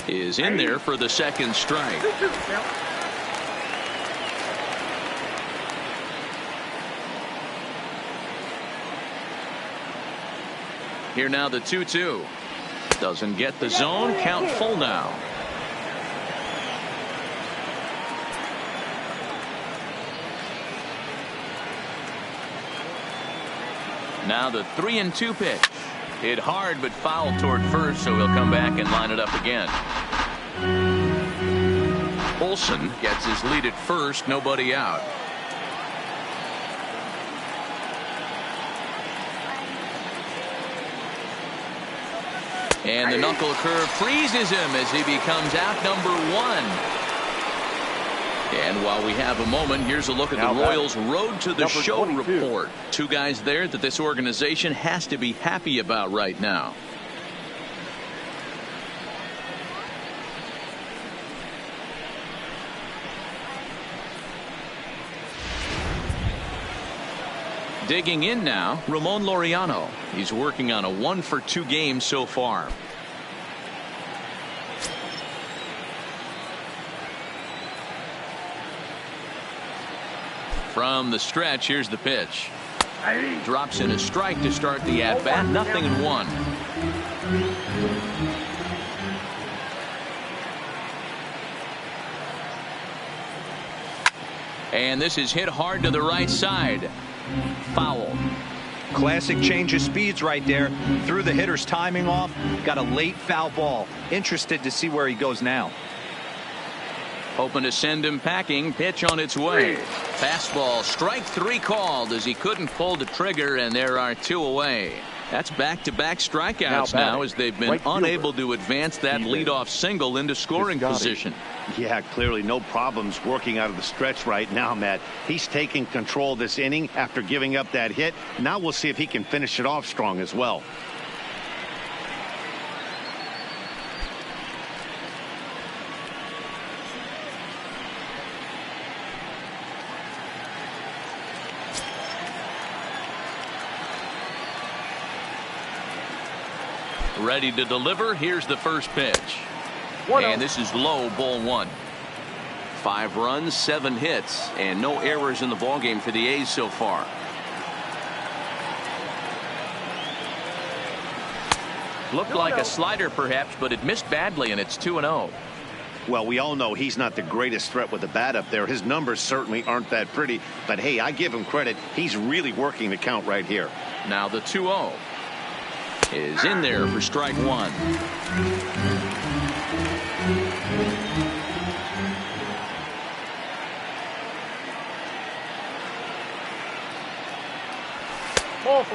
is in there for the second strike. Here now the 2-2. Doesn't get the zone. Count full now. Now the 3-2 pitch. Hit hard but fouled toward first, so he'll come back and line it up again. Olsen gets his lead at first, nobody out. And the knuckle curve freezes him as he becomes out number 1. And while we have a moment, here's a look at the Royals' road to the show report. Two guys there that this organization has to be happy about right now. Digging in now, Ramon Laureano. He's working on a 1-for-2 game so far. From the stretch, here's the pitch. Drops in a strike to start the at-bat. 0-1. And this is hit hard to the right side. Foul. Classic change of speeds right there. Threw the hitter's timing off. Got a late foul ball. Interested to see where he goes now. Hoping to send him packing. Pitch on its way. Fastball, strike 3 called as he couldn't pull the trigger, and there are 2 away. That's back-to-back strikeouts now as they've been unable to advance that leadoff single into scoring position. Yeah, clearly no problems working out of the stretch right now, Matt. He's taking control this inning after giving up that hit. Now we'll see if he can finish it off strong as well. Ready to deliver. Here's the first pitch. And this is low, ball 1. 5 runs, 7 hits, and no errors in the ballgame for the A's so far. Looked like a slider perhaps, but it missed badly, and it's 2-0. Well, we all know he's not the greatest threat with the bat up there. His numbers certainly aren't that pretty, but hey, I give him credit. He's really working the count right here. Now the 2-0 is in there for strike 1.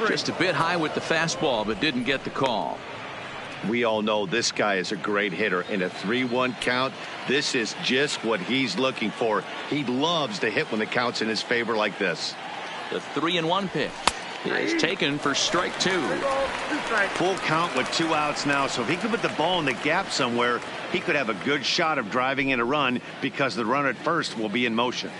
Just a bit high with the fastball, but didn't get the call. We all know this guy is a great hitter. In a 3-1 count, this is just what he's looking for. He loves to hit when the count's in his favor like this. The 3-1 pitch is taken for strike 2. Full count with 2 outs now, so if he could put the ball in the gap somewhere, he could have a good shot of driving in a run because the runner at first will be in motion.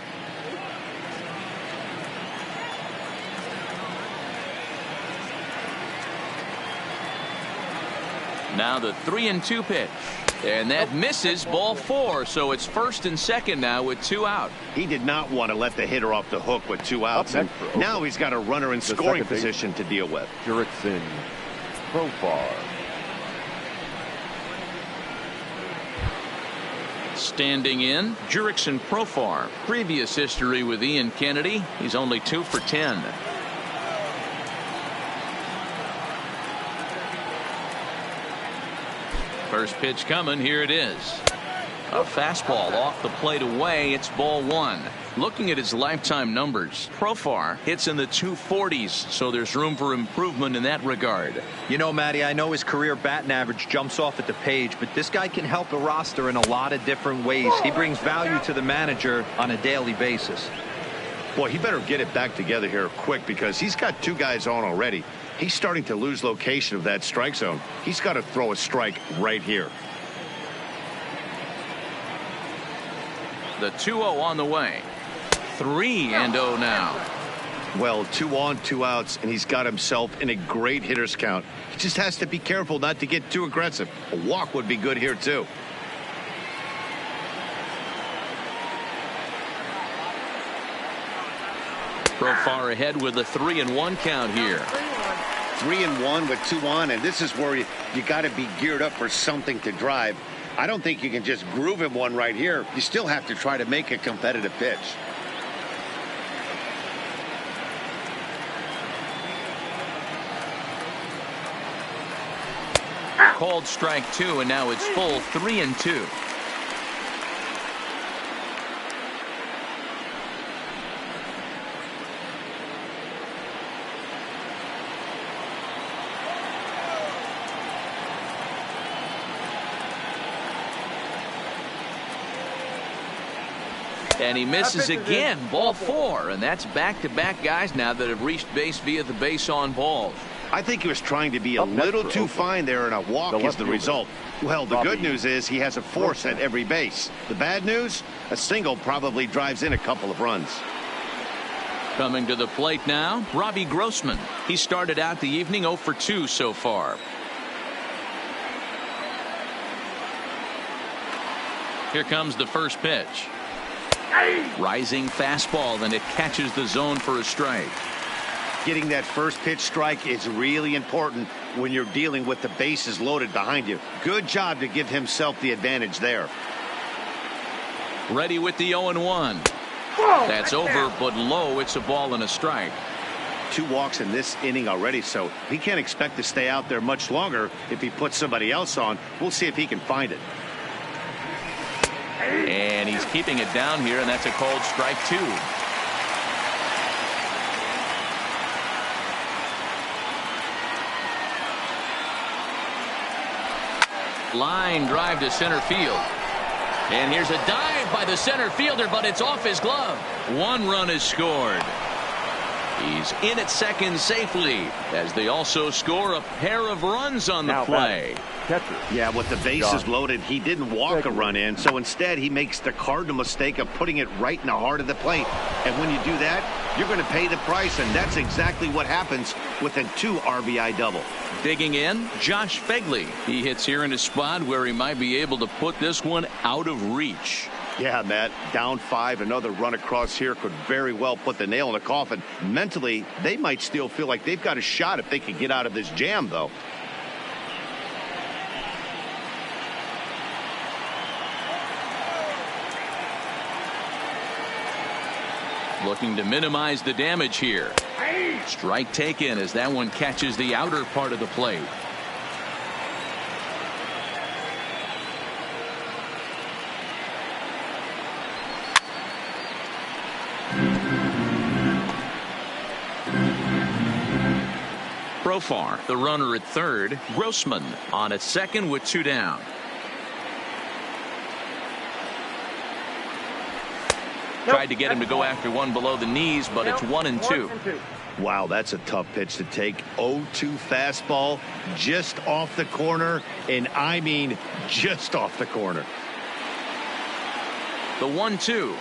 Now the 3-2 pitch. And that misses, ball 4. So it's first and second now with 2 out. He did not want to let the hitter off the hook with 2 outs. And now he's got a runner in scoring position to deal with. Jurickson Profar. Standing in, Jurickson Profar. Previous history with Ian Kennedy. He's only 2 for 10. First pitch coming. Here it is. A fastball off the plate away. It's ball 1. Looking at his lifetime numbers, Profar hits in the 240s, so there's room for improvement in that regard. You know, Matty, I know his career batting average jumps off at the page, but this guy can help the roster in a lot of different ways. He brings value to the manager on a daily basis. Boy, he better get it back together here quick because he's got 2 guys on already. He's starting to lose location of that strike zone. He's got to throw a strike right here. The 2-0 on the way. 3-0 now. Well, 2 on, 2 outs, and he's got himself in a great hitter's count. He just has to be careful not to get too aggressive. A walk would be good here, too. Profar ahead with a 3-1 count here. 3-1 with 2 on, and this is where you got to be geared up for something to drive. I don't think you can just groove him one right here. You still have to try to make a competitive pitch. Called strike 2, and now it's full 3-2. And he misses again. Ball 4. And that's back-to-back guys now that have reached base via the base on balls. I think he was trying to be a little too fine there, and a walk is the result. Well, the good news is he has a force at every base. The bad news? A single probably drives in a couple of runs. Coming to the plate now, Robbie Grossman. He started out the evening 0 for 2 so far. Here comes the first pitch. Rising fastball, and it catches the zone for a strike. Getting that first pitch strike is really important when you're dealing with the bases loaded behind you. Good job to give himself the advantage there. Ready with the 0-1. That's over, but low. It's a ball and a strike. 2 walks in this inning already, so he can't expect to stay out there much longer if he puts somebody else on. We'll see if he can find it. And he's keeping it down here, and that's a called strike 2. Line drive to center field. And here's a dive by the center fielder, but it's off his glove. 1 run is scored. He's in at second safely as they also score a pair of runs on the play. Yeah, with the bases loaded, he didn't walk a run in, so instead he makes the cardinal mistake of putting it right in the heart of the plate. And when you do that, you're going to pay the price, and that's exactly what happens with a 2 RBI double. Digging in, Josh Fegley. He hits here in a spot where he might be able to put this one out of reach. Yeah, Matt, down 5, another run across here could very well put the nail in the coffin. Mentally, they might still feel like they've got a shot if they could get out of this jam, though. Looking to minimize the damage here. Strike taken as that one catches the outer part of the plate. Profar, the runner at third. Grossman on at second with 2 down. Tried to get him to go after one below the knees, but it's 1-2. Wow, that's a tough pitch to take. 0-2 fastball just off the corner, and I mean just off the corner. The 1-2.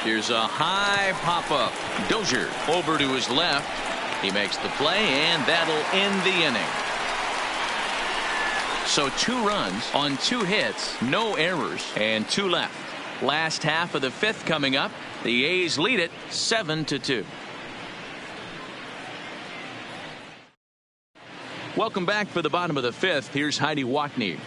Here's a high pop-up. Dozier over to his left. He makes the play, and that'll end the inning. So 2 runs on 2 hits, no errors, and 2 left. Last half of the 5th coming up. The A's lead it 7-2. Welcome back for the bottom of the 5th. Here's Heidi Watney.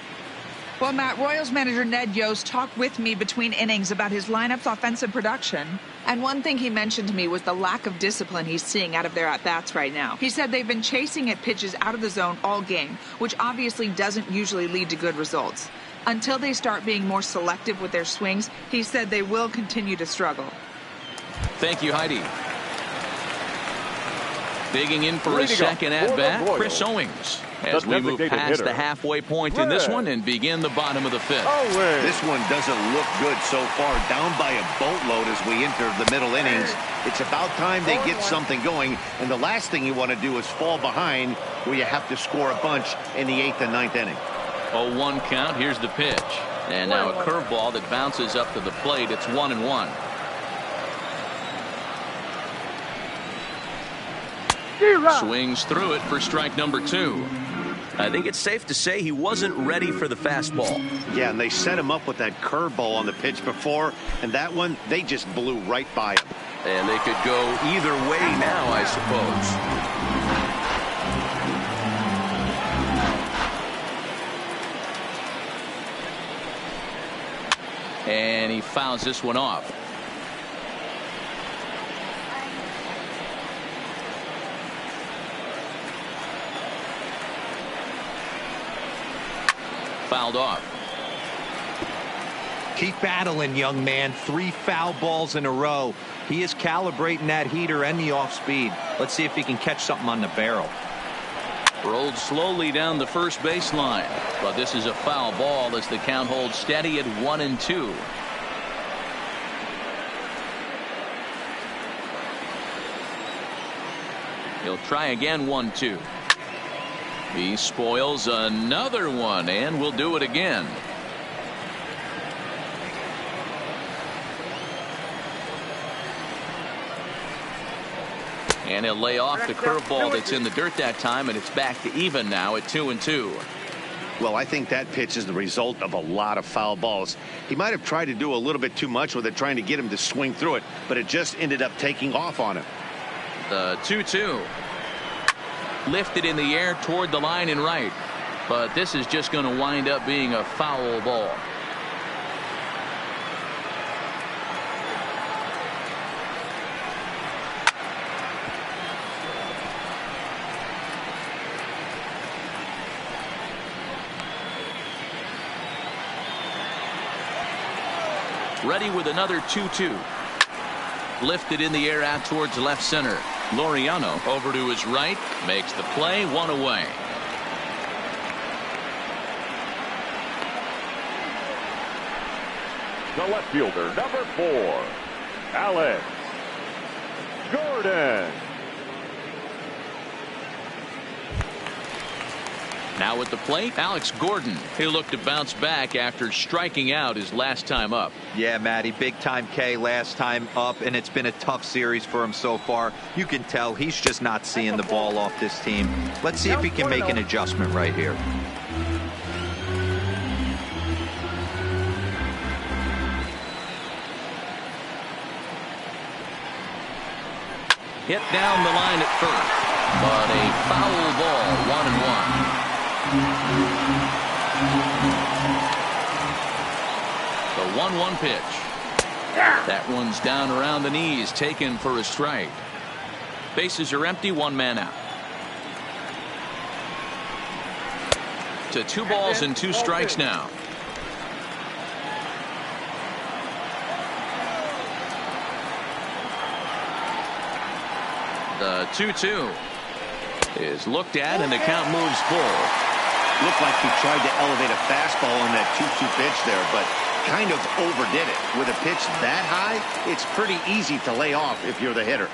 Well, Matt, Royals manager Ned Yost talked with me between innings about his lineup's offensive production. And one thing he mentioned to me was the lack of discipline he's seeing out of their at-bats right now. He said they've been chasing at pitches out of the zone all game, which obviously doesn't usually lead to good results. Until they start being more selective with their swings, he said they will continue to struggle. Thank you, Heidi. Digging in for a second at-bat, Chris Owings. As we move past the halfway point in this one and begin the bottom of the 5th. This one doesn't look good so far. Down by a boatload as we enter the middle innings. It's about time they get something going. And the last thing you want to do is fall behind where you have to score a bunch in the 8th and 9th inning. 0-1 count. Here's the pitch. And now a curveball that bounces up to the plate. It's 1-1. Swings through it for strike number 2. I think it's safe to say he wasn't ready for the fastball. Yeah, and they set him up with that curveball on the pitch before, and that one, they just blew right by him. And they could go either way now, I suppose. And he fouls this one off. Fouled off. Keep battling, young man. 3 foul balls in a row. He is calibrating that heater and the off speed. Let's see if he can catch something on the barrel. Rolled slowly down the first baseline, but this is a foul ball as the count holds steady at 1-2. He'll try again. 1-2. He spoils another one, and will do it again. And he'll lay off the curveball that's in the dirt that time, and it's back to even now at 2-2. Well, I think that pitch is the result of a lot of foul balls. He might have tried to do a little bit too much with it, trying to get him to swing through it, but it just ended up taking off on him. The 2-2. Lifted in the air toward the line and right, but this is just going to wind up being a foul ball. Ready with another 2-2. Lifted in the air out towards left center. Laureano over to his right, makes the play, 1 away. The left fielder, number 4, Alex Gordon. Now at the plate, Alex Gordon. He'll look to bounce back after striking out his last time up. Yeah, Matty, big time K last time up, and it's been a tough series for him so far. You can tell he's just not seeing the ball off this team. Let's see if he can make an adjustment right here. Hit down the line at first, but a foul ball, 1-1. The 1-1 pitch. That one's down around the knees, taken for a strike. Bases are empty, 1 man out. To 2 balls and 2 strikes now. The 2-2 is looked at, and the count moves full. Looked like he tried to elevate a fastball on that 2-2 pitch there, but kind of overdid it. With a pitch that high, it's pretty easy to lay off if you're the hitter.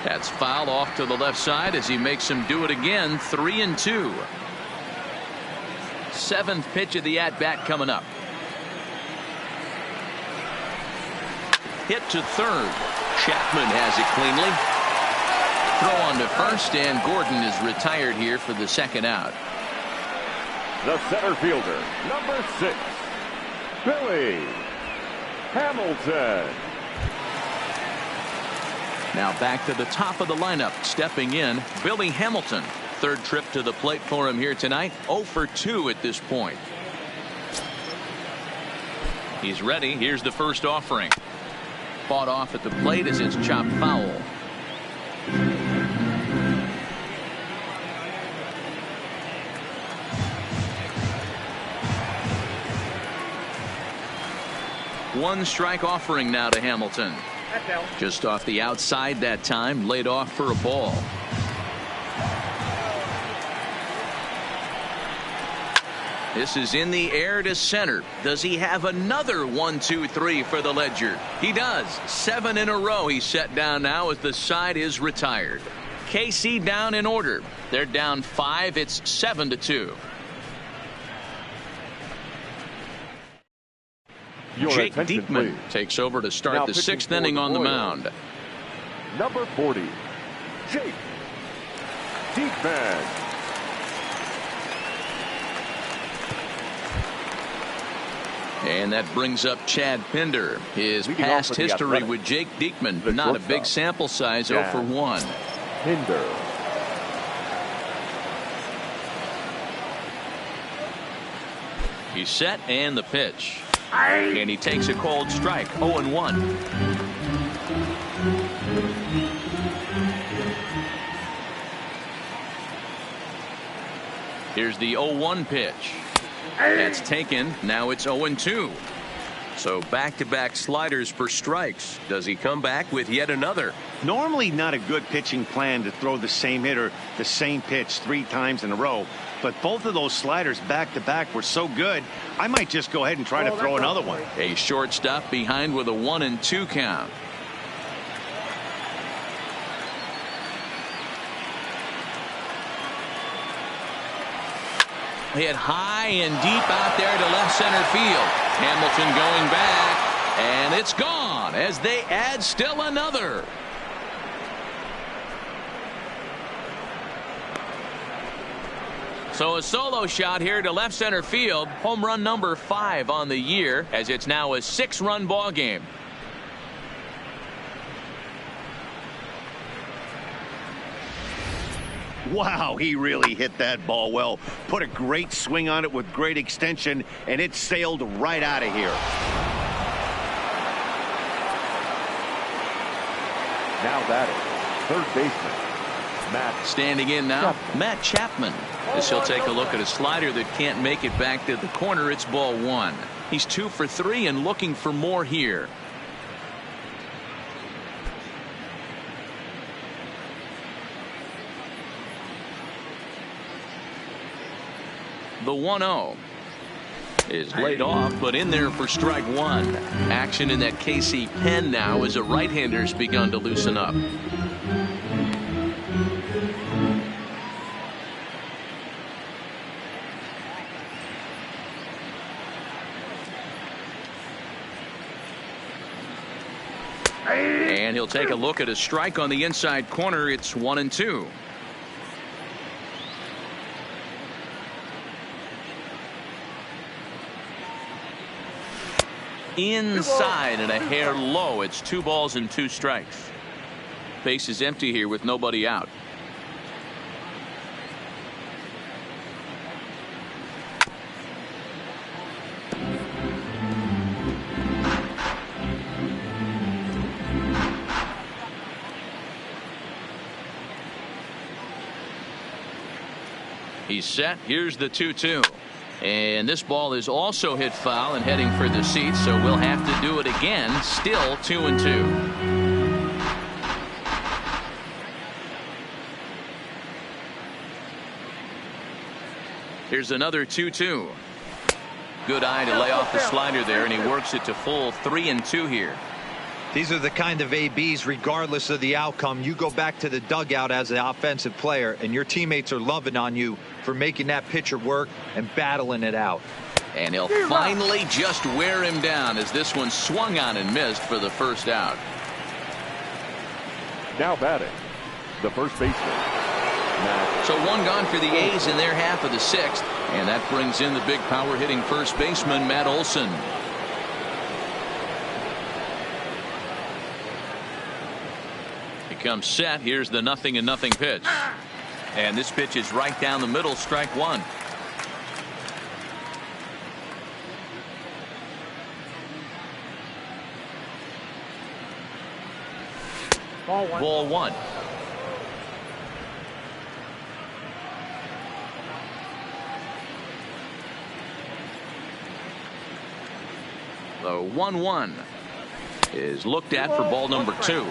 That's foul off to the left side as he makes him do it again. 3-2. Seventh pitch of the at-bat coming up. Hit to third. Chapman has it cleanly. Throw on to first, and Gordon is retired here for the second out. The center fielder, number 6, Billy Hamilton. Now back to the top of the lineup. Stepping in, Billy Hamilton. Third trip to the plate for him here tonight. 0 for 2 at this point. He's ready. Here's the first offering. Fought off at the plate as it's chopped foul. One strike offering now to Hamilton. Just off the outside that time, laid off for a ball. This is in the air to center. Does he have another 1-2-3 for the ledger? He does. 7 in a row he's set down now as the side is retired. KC down in order. They're down 5. It's 7-2. Jake Diekman takes over to start now the 6th inning on the mound. Number 40, Jake Diekman. And that brings up Chad Pinder. His past history with Jake Diekman, not a big sample size, 0 for 1. Pinder. He's set, and the pitch. And he takes a cold strike. 0-1. Here's the 0-1 pitch. That's taken. Now it's 0-2. So back-to-back sliders for strikes. Does he come back with yet another? Normally not a good pitching plan to throw the same hitter the same pitch 3 times in a row. But both of those sliders back-to-back were so good, I might just go ahead and try to throw another one. A shortstop behind with a 1-2 count. Hit high and deep out there to left center field. Hamilton going back, and it's gone as they add still another. So a solo shot here to left center field. Home run number 5 on the year, as it's now a 6-run ball game. Wow, he really hit that ball well. Put a great swing on it with great extension, and it sailed right out of here. Now batting, third baseman, Matt. Standing in now, Matt Chapman. As he'll take a look at a slider that can't make it back to the corner. It's ball 1. He's 2 for 3 and looking for more here. The 1-0 is laid off, but in there for strike 1. Action in that KC pen now as a right-hander's begun to loosen up. And he'll take a look at a strike on the inside corner. It's 1-2. Inside and a hair low. It's 2 balls and 2 strikes. Base is empty here with nobody out. He's set. Here's the 2-2. And this ball is also hit foul and heading for the seats, so we'll have to do it again. Still 2-2. Here's another 2-2. Good eye to lay off the slider there, and he works it to full 3-2 here. These are the kind of ABs, regardless of the outcome, you go back to the dugout as an offensive player, and your teammates are loving on you for making that pitcher work and battling it out. And he'll finally just wear him down as this one swung on and missed for the first out. Now batting, the first baseman. So one gone for the A's in their half of the sixth, and that brings in the big power hitting first baseman Matt Olson. He comes set. Here's the 0-0 pitch, and this pitch is right down the middle, strike one. Ball one. The 1-1 is looked at for ball number 2.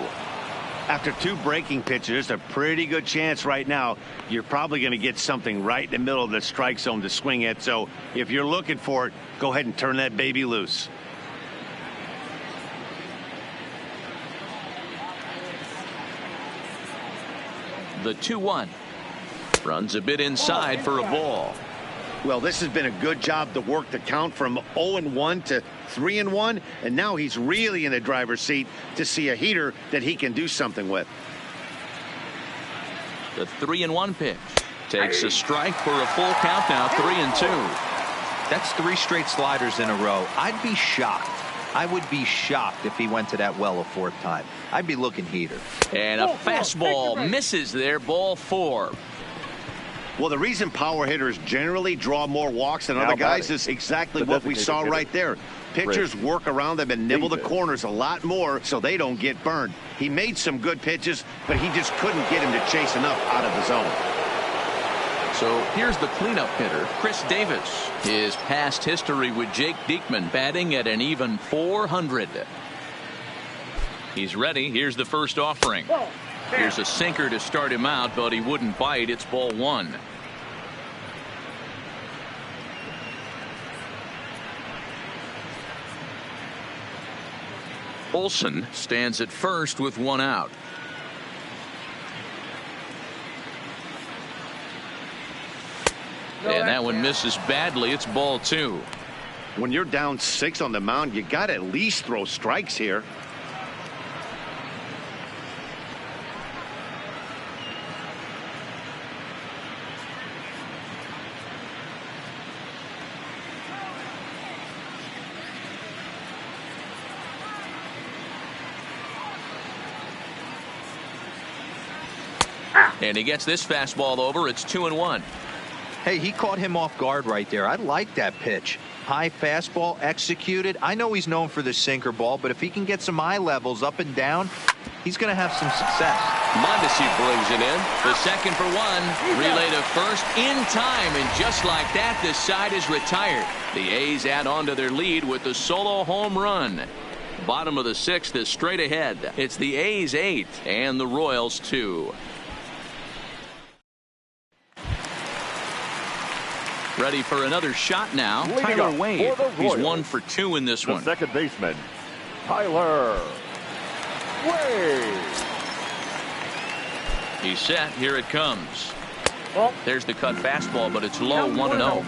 After 2 breaking pitches, a pretty good chance right now you're probably going to get something right in the middle of the strike zone to swing at. So if you're looking for it, go ahead and turn that baby loose. The 2-1 runs a bit inside for a ball. Well, this has been a good job to work the count from 0-1 to 3-1, and now he's really in the driver's seat to see a heater that he can do something with. The 3-1 pitch takes a strike for a full count now, 3-2. That's 3 straight sliders in a row. I'd be shocked. I would be shocked if he went to that well a 4th time. I'd be looking heater. And a fastball misses there, ball 4. Well, the reason power hitters generally draw more walks than other guys is exactly what we saw right there. Pitchers work around them and nibble the corners a lot more so they don't get burned. He made some good pitches, but he just couldn't get him to chase enough out of the zone. So here's the cleanup hitter, Chris Davis. His past history with Jake Diekman batting at an even .400. He's ready. Here's the first offering. Here's a sinker to start him out, but he wouldn't bite. It's ball 1. Olson stands at first with 1 out. And that one misses badly. It's ball 2. When you're down 6 on the mound, you got to at least throw strikes here. And he gets this fastball over. It's 2-1. Hey, he caught him off guard right there. I like that pitch. High fastball executed. I know he's known for the sinker ball, but if he can get some eye levels up and down, he's going to have some success. Mondesi brings it in. The second for 1. Relay to first in time, and just like that, this side is retired. The A's add on to their lead with the solo home run. Bottom of the 6th is straight ahead. It's the A's 8 and the Royals 2. Ready for another shot now. Tyler Wade. He's 1 for 2 in this one. Second baseman, Tyler Wade. He's set. Here it comes. There's the cut fastball, but it's low, 1-0.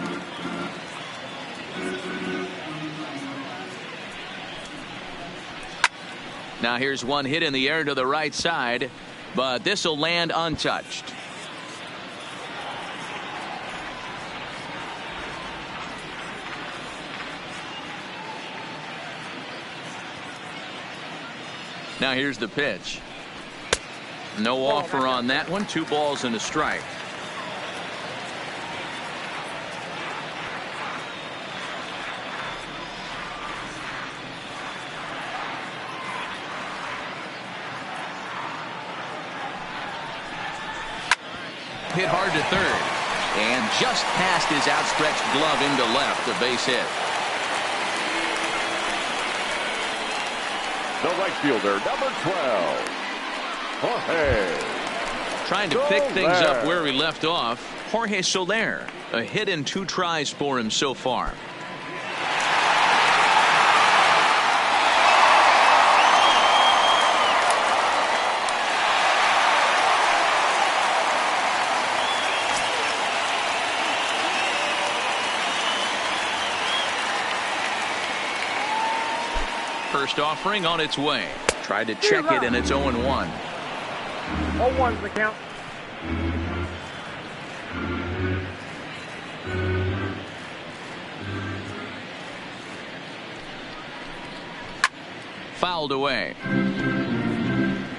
Now here's one hit in the air to the right side, but this will land untouched. Now here's the pitch. No offer on that one. 2 balls and a strike. Hit hard to third, and just past his outstretched glove into left, a base hit. The right fielder, number 12, Jorge. Trying to pick things up where he left off. Jorge Soler. A hit in 2 tries for him so far. First offering on its way. Tried to check it, and it's 0-1. 0-1's the count. Fouled away.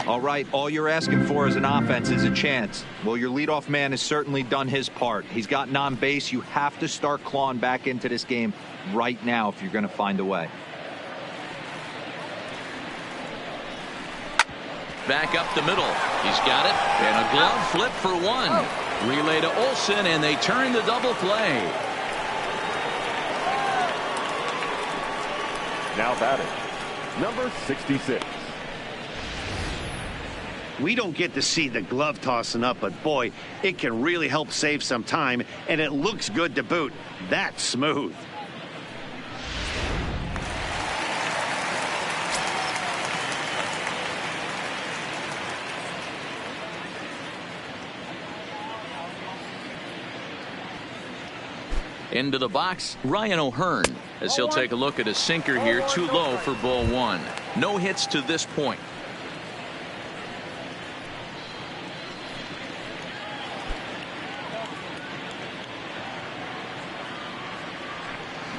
All right, all you're asking for as an offense is a chance. Well, your leadoff man has certainly done his part. He's gotten on base. You have to start clawing back into this game right now if you're going to find a way. Back up the middle. He's got it. And a glove flip for 1. Relay to Olsen, and they turn the double play. Now batting, number 66. We don't get to see the glove tossing up, but boy, it can really help save some time, and it looks good to boot. That's smooth. Into the box, Ryan O'Hearn, as he'll take a look at a sinker here, too low for ball 1. No hits to this point.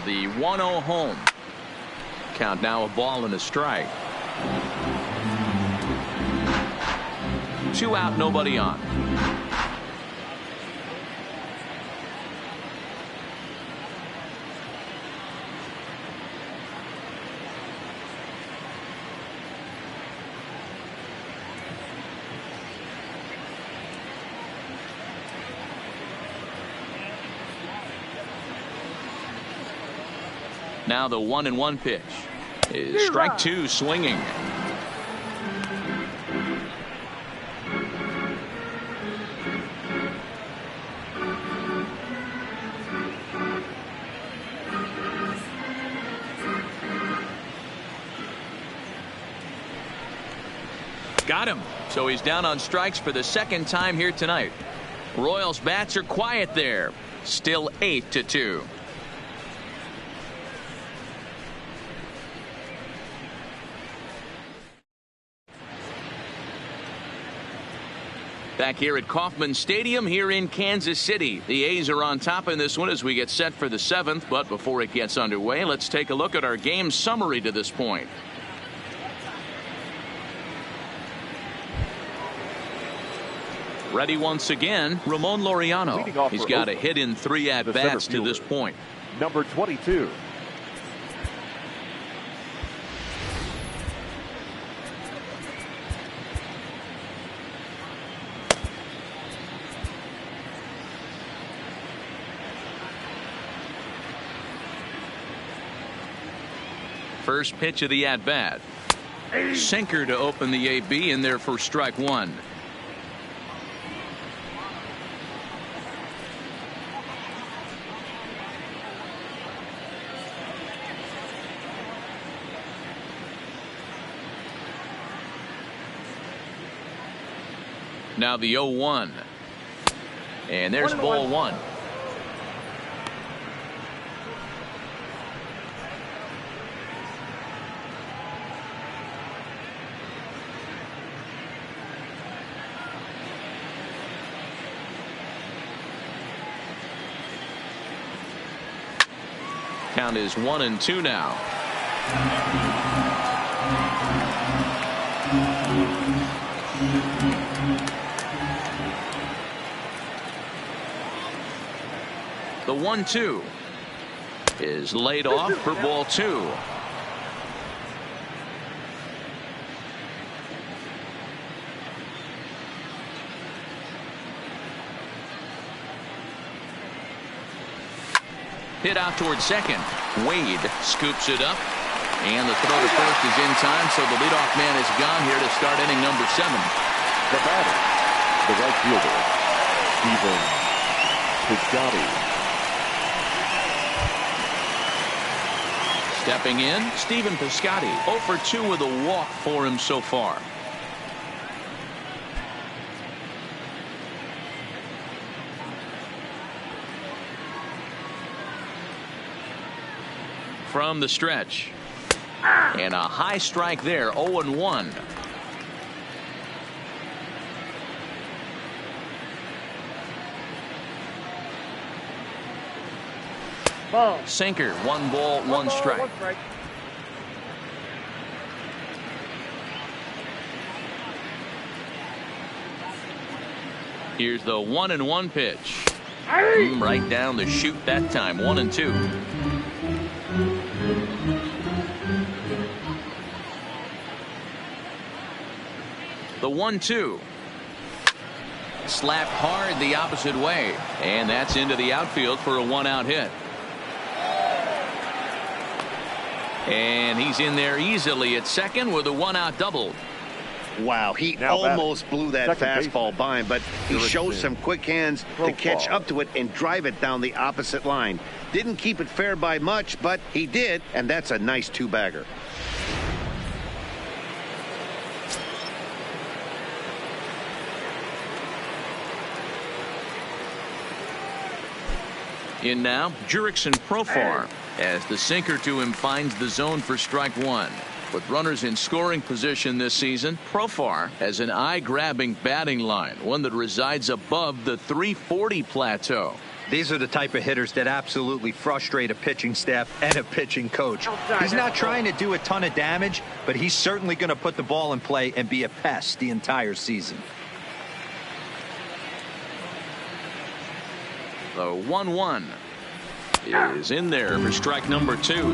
The 1-0 home. Count now a ball and a strike. 2 out, nobody on. Now the 1-1 pitch is strike 2, swinging. Got him. So he's down on strikes for the second time here tonight. Royals bats are quiet there. Still 8-2. Back here at Kauffman Stadium here in Kansas City. The A's are on top in this one as we get set for the 7th. But before it gets underway, let's take a look at our game summary to this point. Ready once again, Ramon Laureano. He's got a hit in 3 at-bats to this point. Number 22. First pitch of the at-bat. Sinker to open the AB in there for strike 1. Now the 0-1. And there's ball 1. Count is 1-2 now. The 1-2 is laid off for ball 2. Hit out towards second. Wade scoops it up, and the throw to first is in time, so the leadoff man is gone here to start inning number 7. The batter, the right fielder, Steven Piscotty. Stepping in, Stephen Piscotty. 0 for 2 with a walk for him so far. From the stretch. And a high strike there, 0-1. Ball. Sinker, 1 ball, 1 strike. 1 strike. Here's the 1-1 pitch. Right down the chute that time, 1-2. The 1-2. Slapped hard the opposite way, and that's into the outfield for a 1-out hit. And he's in there easily at second with a 1-out double. Wow, he Now almost blew that second fastball baseman. by him, but he shows some quick hands to catch up to it and drive it down the opposite line. Didn't keep it fair by much, but he did, and that's a nice 2-bagger. In now, Jurickson Profar, as the sinker to him finds the zone for strike 1. With runners in scoring position this season, Profar has an eye-grabbing batting line, one that resides above the 340 plateau. These are the type of hitters that absolutely frustrate a pitching staff and a pitching coach. He's not trying to do a ton of damage, but he's certainly going to put the ball in play and be a pest the entire season. The 1-1 is in there for strike number 2.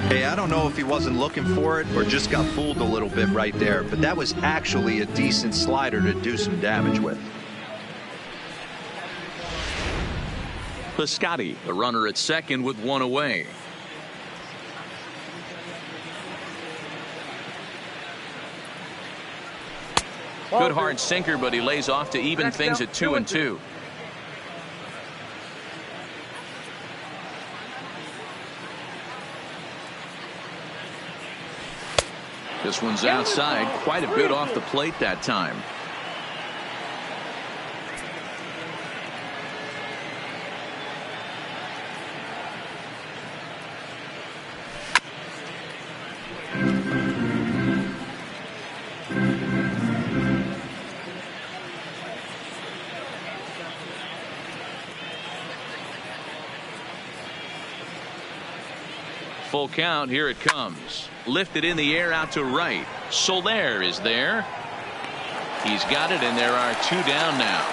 Hey, I don't know if he wasn't looking for it or just got fooled a little bit right there, but that was actually a decent slider to do some damage with. Piscotty, the runner at second with 1 away. Good hard sinker, but he lays off to even things at 2-2. This one's outside, quite a bit off the plate that time. Full count, here it comes. Lifted in the air out to right. Soler is there. He's got it, and there are 2 down now.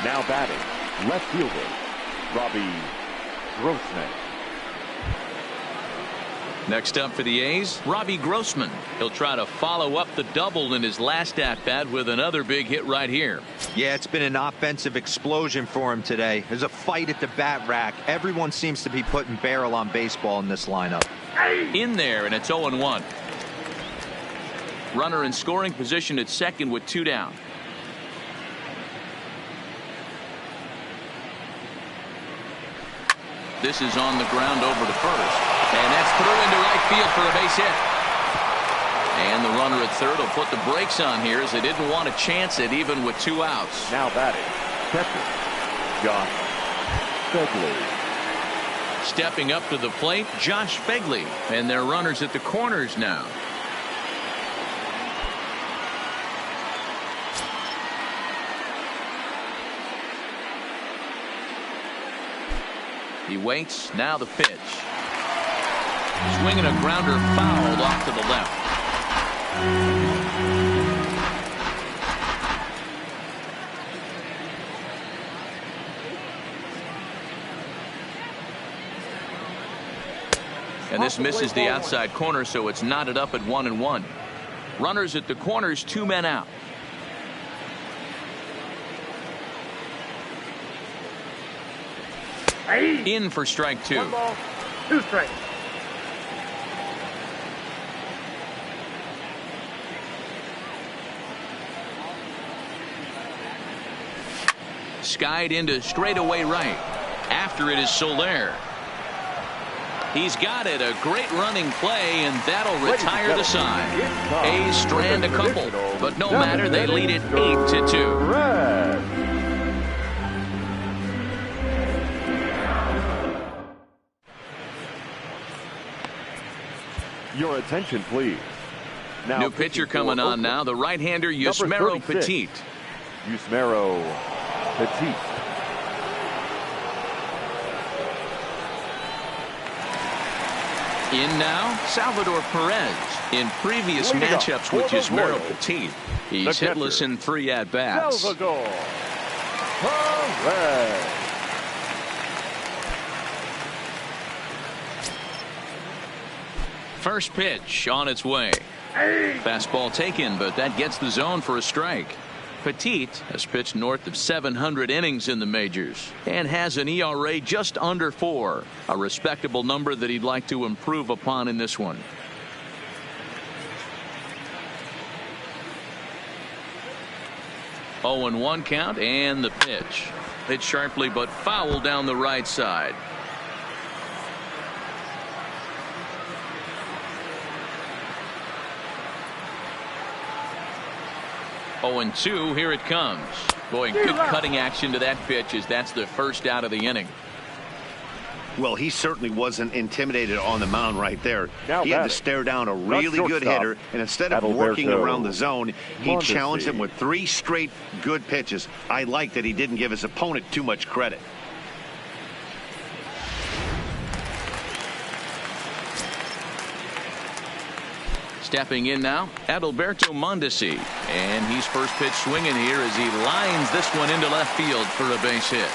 Now batting, left fielder, Robbie Grossman. Next up for the A's, Robbie Grossman. He'll try to follow up the double in his last at-bat with another big hit right here. Yeah, it's been an offensive explosion for him today. There's a fight at the bat rack. Everyone seems to be putting barrel on baseball in this lineup. In there, and it's 0-1. Runner in scoring position at second with 2 down. This is on the ground over to first. And that's through into right field for a base hit. And the runner at third will put the brakes on here as they didn't want to chance it even with 2 outs. Now batting, catcher, Josh Begley. Stepping up to the plate, Josh Begley. And their runners at the corners now. He waits, now the pitch. Swinging a grounder fouled off to the left. And this misses the outside corner, so it's knotted up at 1-1. Runners at the corners, 2 men out. In for strike 2. 1 ball, 2 strikes. skied into straightaway right. After it is Soler. He's got it. A great running play, and that'll retire the side. A's strand a couple, but no matter, they lead it 8-2. Your attention, please. Now, new pitcher coming on now, the right-hander Yusmeiro Petit. Yusmeiro Petit. In now, Salvador Perez. In previous matchups with Yusmeiro Petit, he's hitless in 3 at-bats. Salvador Perez. First pitch on its way. Fastball taken, but that gets the zone for a strike. Petit has pitched north of 700 innings in the majors and has an ERA just under 4, a respectable number that he'd like to improve upon in this one. Oh, 0-1 count, and the pitch. Hit sharply but foul down the right side. 0-2, here it comes. Boy, good cutting action to that pitch, as that's the first out of the inning. Well, he certainly wasn't intimidated on the mound right there. Now he had to stare down a really good hitter, and instead of working around the zone, he challenged him with 3 straight good pitches. I like that he didn't give his opponent too much credit. Stepping in now, Adalberto Mondesi. And he's first pitch swinging here as he lines this one into left field for a base hit.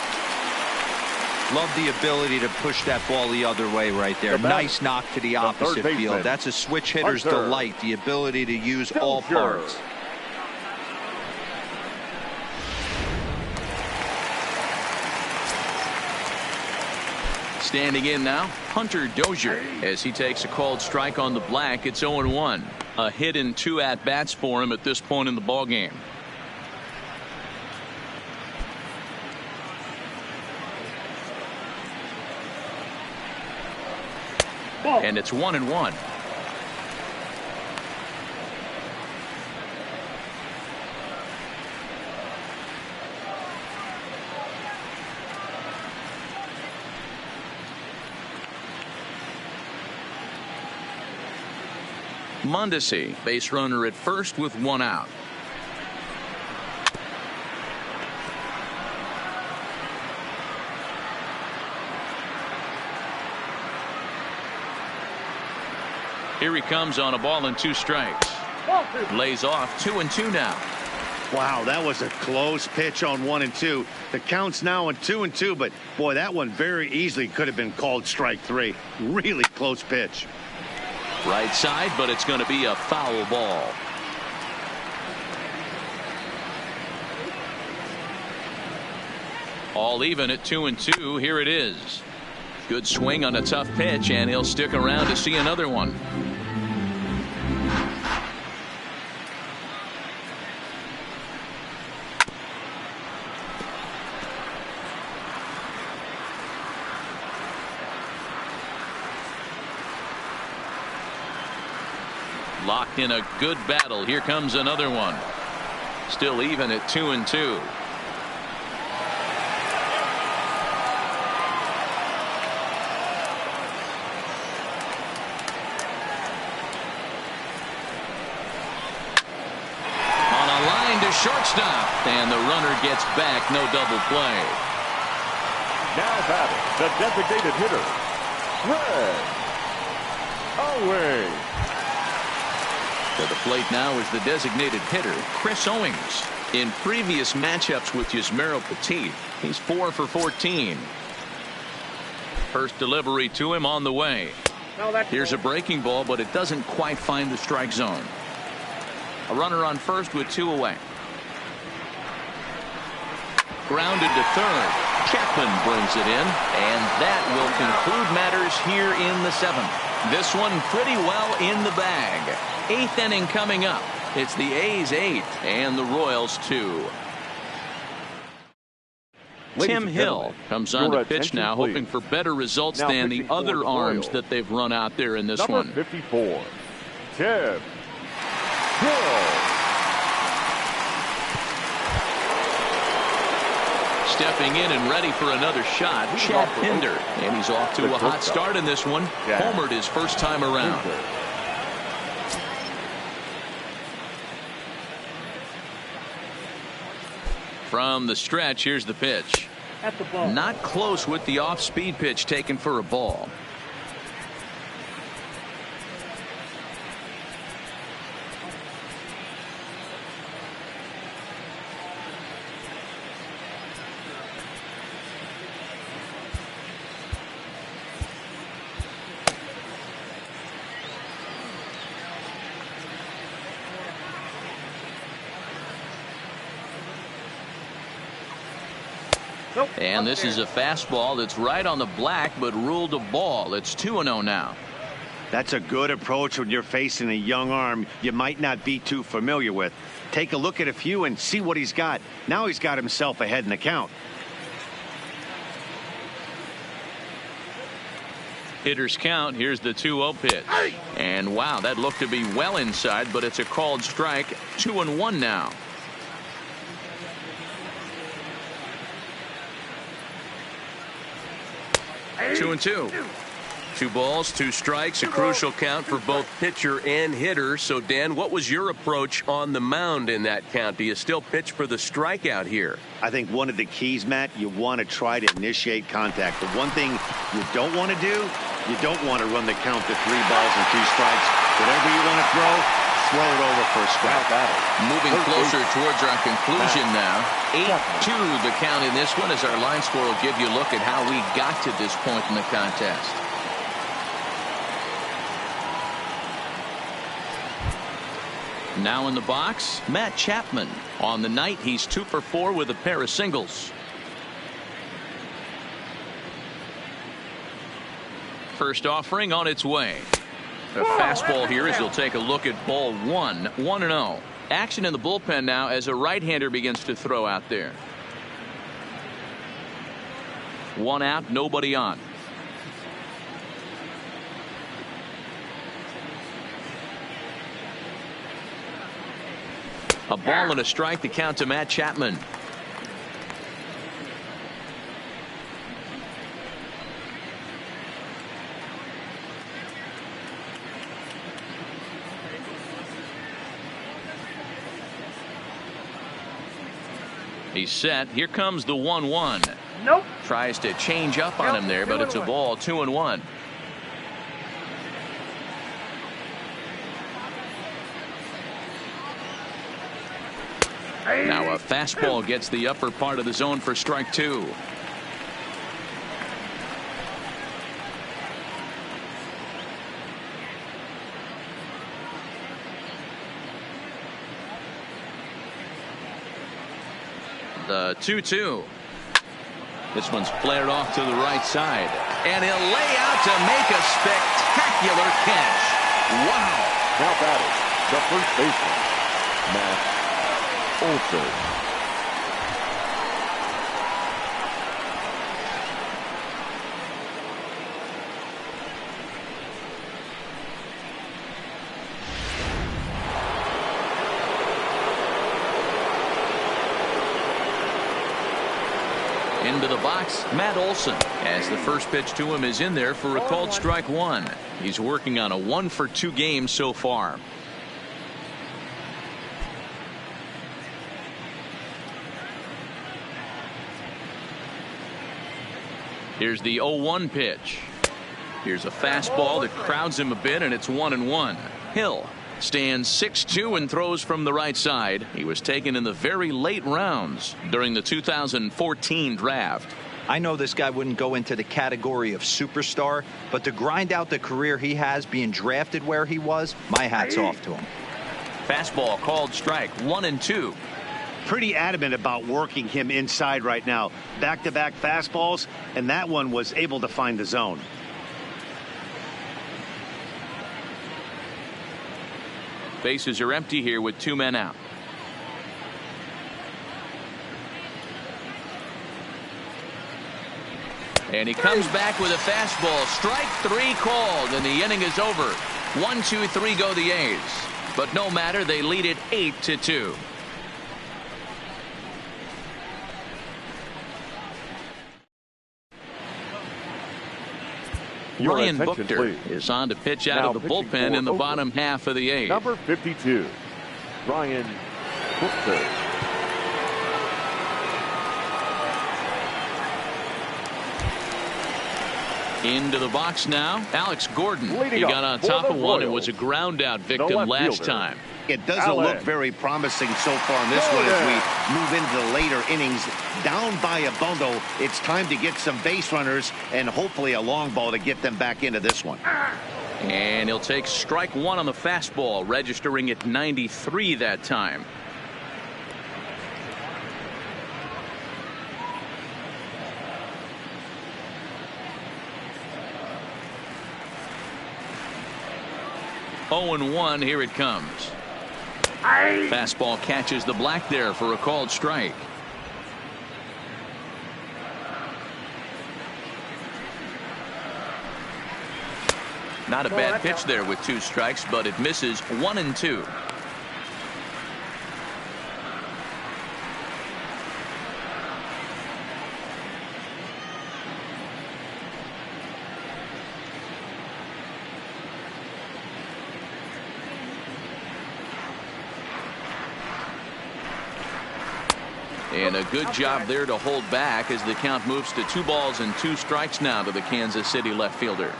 Love the ability to push that ball the other way right there. Nice knock to the opposite field. That's a switch hitter's delight, the ability to use all parts. Standing in now, Hunter Dozier, as he takes a called strike on the black. It's 0-1. A hit in 2 at-bats for him at this point in the ballgame. And it's 1-1. Mondesi, base runner at first with 1 out. Here he comes on a ball and 2 strikes. Lays off 2-2 now. Wow, that was a close pitch on 1-2. The count's now on 2-2, but boy, that one very easily could have been called strike 3. Really close pitch. Right side, but it's going to be a foul ball. All even at 2-2. Here it is. Good swing on a tough pitch, and he'll stick around to see another one. Locked in a good battle. Here comes another one. Still even at 2-2. On a line to shortstop, and the runner gets back. No double play. Now batting, the designated hitter, Owings. To the plate now is the designated hitter, Chris Owings. In previous matchups with Yusmeiro Petit, he's 4 for 14. First delivery to him on the way. Here's a breaking ball, but it doesn't quite find the strike zone. A runner on first with 2 away. Grounded to third. Chapman brings it in, and that will conclude matters here in the 7th. This one pretty well in the bag. 8th inning coming up. It's the A's 8 and the Royals 2. Ladies Tim and Hill gentlemen, comes on your to pitch attention, now, please. hoping for better results Now than the pitching for other the arms Royals. that they've run out there in this Number one. 54, Tim Hill. Stepping in and ready for another shot, Chad Pinder. And he's off to a hot start in this one. Homered his first time around. From the stretch, here's the pitch. At the ball. Not close with the off-speed pitch taken for a ball. Nope. And this Up is a fastball that's right on the black, but ruled a ball. It's 2-0 now. That's a good approach when you're facing a young arm you might not be too familiar with. Take a look at a few and see what he's got. Now he's got himself ahead in the count. Hitters count. Here's the 2-0 pitch. And wow, that looked to be well inside, but it's a called strike. 2-1 now. there. 2-2. 2 balls, 2 strikes, a crucial count for both pitcher and hitter. So, Dan, what was your approach on the mound in that count? Do you still pitch for the strikeout here? I think one of the keys, Matt, you want to try to initiate contact. The one thing you don't want to do, you don't want to run the count to 3 balls and 2 strikes. Whatever you want to throw it over for a strike. Moving closer towards our conclusion now. 8-2 the count in this one, as our line score will give you a look at how we got to this point in the contest. Now in the box, Matt Chapman. On the night, he's 2 for 4 with a pair of singles. First offering on its way. A fastball here as he'll take a look at ball 1. 1-0. Action in the bullpen now as a right-hander begins to throw out there. 1 out, nobody on. A ball and a strike to count to Matt Chapman. He's set. Here comes the 1-1. Nope. Tries to change up on him there, but it's a ball. 2-1. Now a fastball gets the upper part of the zone for strike 2. The 2-2. This one's flared off to the right side. And he'll lay out to make a spectacular catch. Wow. Now batting, the first baseman, Matt Olson. Into the box, Matt Olson, as the first pitch to him is in there for a called strike 1. He's working on a 1-for-2 game so far. Here's the 0-1 pitch. Here's a fastball that crowds him a bit, and it's 1-1. Hill stands 6'2" and throws from the right side. He was taken in the very late rounds during the 2014 draft. I know this guy wouldn't go into the category of superstar, but to grind out the career he has being drafted where he was, my hat's off to him. Fastball called strike 1-2. Pretty adamant about working him inside right now. Back-to-back fastballs, and that one was able to find the zone. Bases are empty here with 2 men out. And he comes back with a fastball. Strike 3 called, and the inning is over. 1, 2, 3 go the A's. But no matter, they lead it 8-2. Ryan Buchter is on to pitch out of the bullpen in the bottom half of the 8th. Number 52, Ryan Buchter. Into the box now, Alex Gordon. Leading He got on top of one and was a Royals, ground out victim last fielder, time. It doesn't look very promising so far in this one as we move into the later innings. Down by a bundle, it's time to get some base runners and hopefully a long ball to get them back into this one. And he'll take strike 1 on the fastball, registering at 93 that time. Oh and 1, here it comes. Fastball catches the black there for a called strike. Not a bad pitch there with 2 strikes, but it misses 1 and 2. And a good job there to hold back as the count moves to 2 balls and 2 strikes now to the Kansas City left fielder.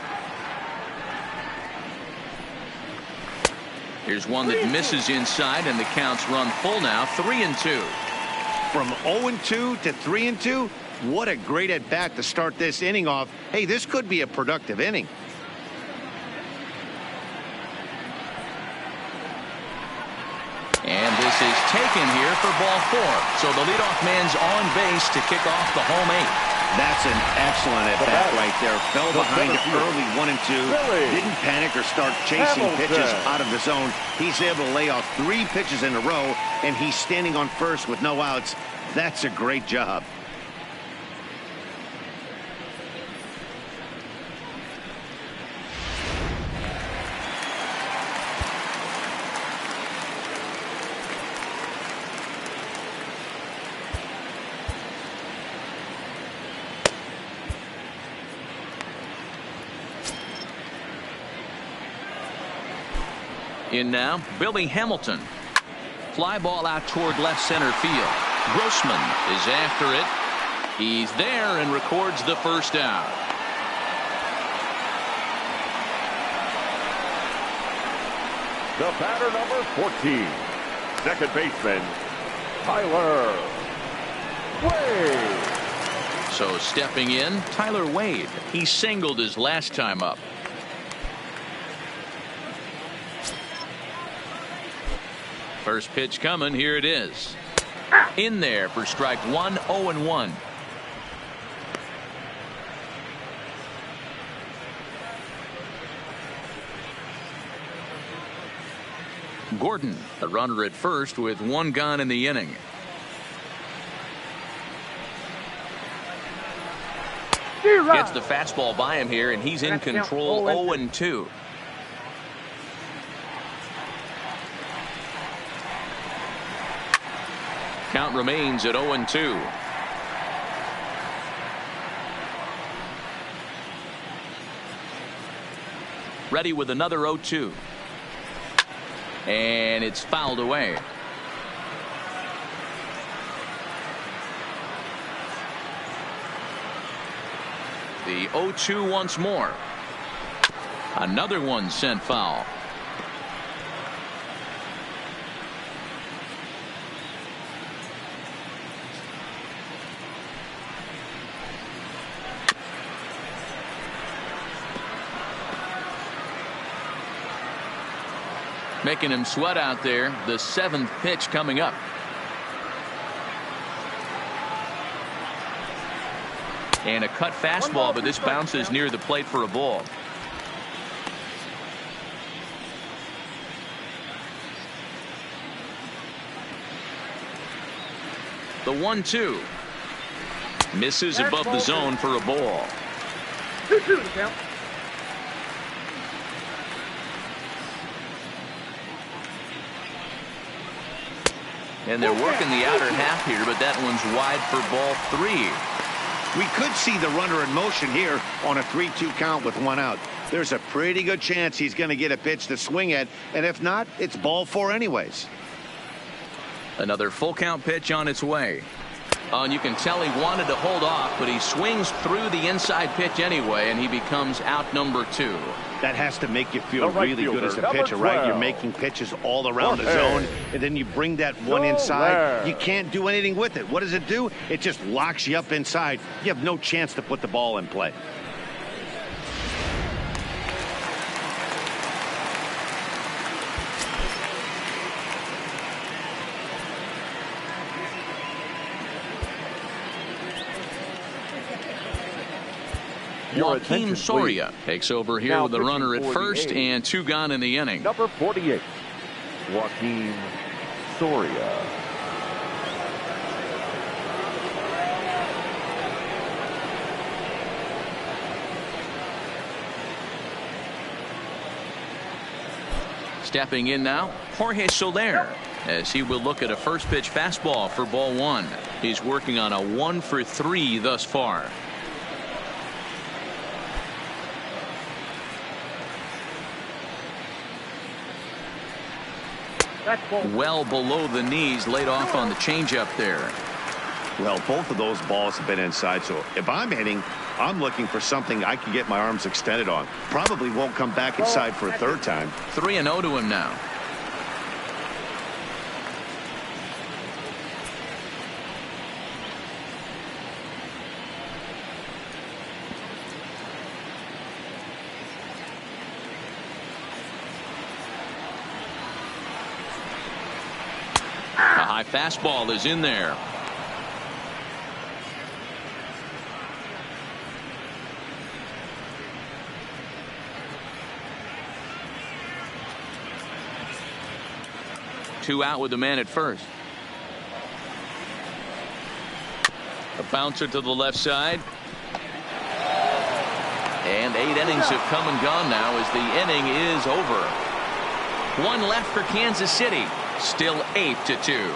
Here's one that misses inside, and the counts run full now, 3 and 2. From 0 and 2 to 3 and 2, what a great at bat to start this inning off. Hey, this could be a productive inning. And this is taken here for ball 4. So the leadoff man's on base to kick off the home 8th. That's an excellent at bat right there. Fell behind early 1 and 2. Didn't panic or start chasing pitches out of the zone. He's able to lay off 3 pitches in a row, and he's standing on first with no outs. That's a great job. In now, Billy Hamilton. Fly ball out toward left center field. Grossman is after it. He's there and records the first out. The batter, number 14, second baseman, Tyler Wade. So stepping in, Tyler Wade. He singled his last time up. First pitch coming. Here it is. In there for strike 1, 0 and 1. Gordon, a runner at first with 1 gone in the inning. Gets the fastball by him here, and he's in control. 0 and 2. Count remains at 0 and 2. Ready with another 0-2. And it's fouled away. The 0-2 once more. Another one sent foul. Making him sweat out there. The 7th pitch coming up. And a cut fastball, but this bounces near the plate for a ball. The 1-2. Misses above the zone for a ball. 2-2 to count. And they're working the outer half here, but that one's wide for ball 3. We could see the runner in motion here on a 3-2 count with 1 out. There's a pretty good chance he's going to get a pitch to swing at, and if not, it's ball 4 anyways. Another full count pitch on its way. And you can tell he wanted to hold off, but he swings through the inside pitch anyway, and he becomes out number 2. That has to make you feel The right really good as a fielder, pitcher, number right? You're 12. making pitches all around the Jorge. zone, and then you bring that one inside. Soler. You can't do anything with it. What does it do? It just locks you up inside. You have no chance to put the ball in play. Joaquin Soria takes over here Now with the pitching runner at for the first A's. and 2 gone in the inning. Number 48, Joaquin Soria. Stepping in now, Jorge Soler, as he will look at a first pitch fastball for ball 1. He's working on a 1 for 3 thus far. That's ball. Well below the knees, laid off on the changeup there. Well, both of those balls have been inside, so if I'm hitting, I'm looking for something I can get my arms extended on. Probably won't come back inside for a 3rd time. 3-0 to him now. A high fastball is in there. Two out with the man at first. A bouncer to the left side. And 8 innings have come and gone now as the inning is over. 1 left for Kansas City. Still 8-2.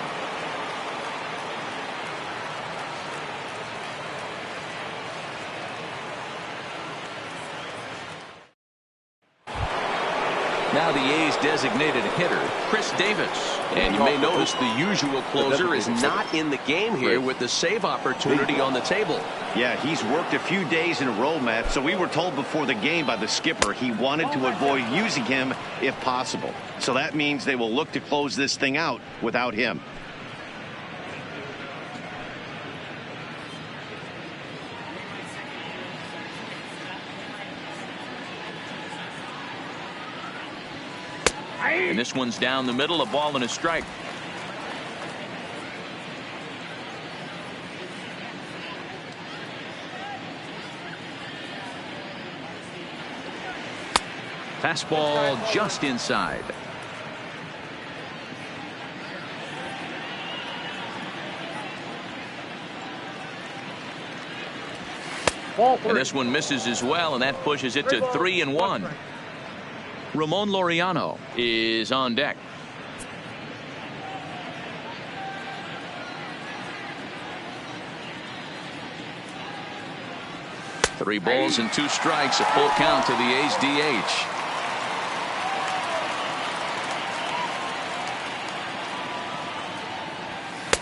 Now the A's designated hitter, Chris Davis. And you may notice the usual closer is not in the game here with the save opportunity on the table. Yeah, he's worked a few days in a row, Matt, so we were told before the game by the skipper he wanted to avoid using him if possible. So that means they will look to close this thing out without him. And this one's down the middle, a ball and a strike. Fastball just inside. Ball 3. And this one misses as well, and that pushes it to 3-1. Ramon Laureano is on deck. Three balls and 2 strikes, a full count to the A's DH.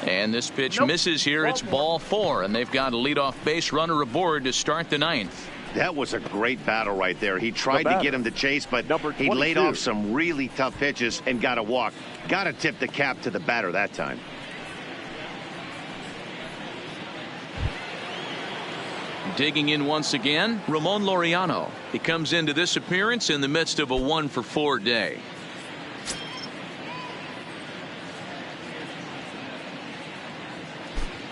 And this pitch misses here. It's ball 4, and they've got a leadoff base runner aboard to start the 9th. That was a great battle right there. He tried to get him to chase, but he laid off some really tough pitches and got a walk. Got to tip the cap to the batter that time. Digging in once again, Ramon Laureano. He comes into this appearance in the midst of a 1 for 4 day.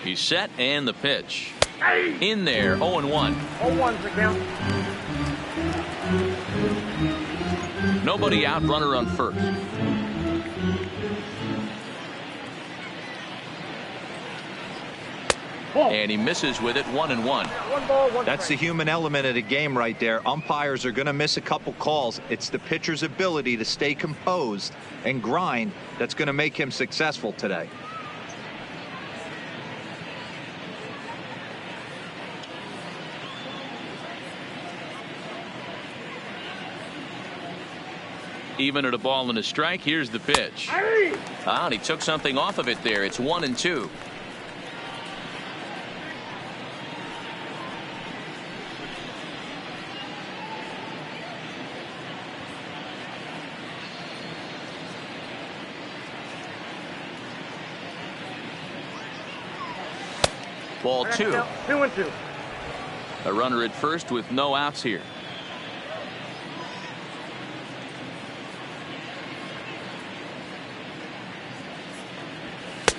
He's set, and the pitch. In there, 0-1. 0-1's the count. Nobody out, runner on first. And he misses with it, 1-1. 1 ball, 1 That's the strike. human element of the game right there. Umpires are going to miss a couple calls. It's the pitcher's ability to stay composed and grind that's going to make him successful today. Even at a ball and a strike, here's the pitch. And he took something off of it there. It's 1-2. Ball 2. 2-2. A runner at first with no outs here.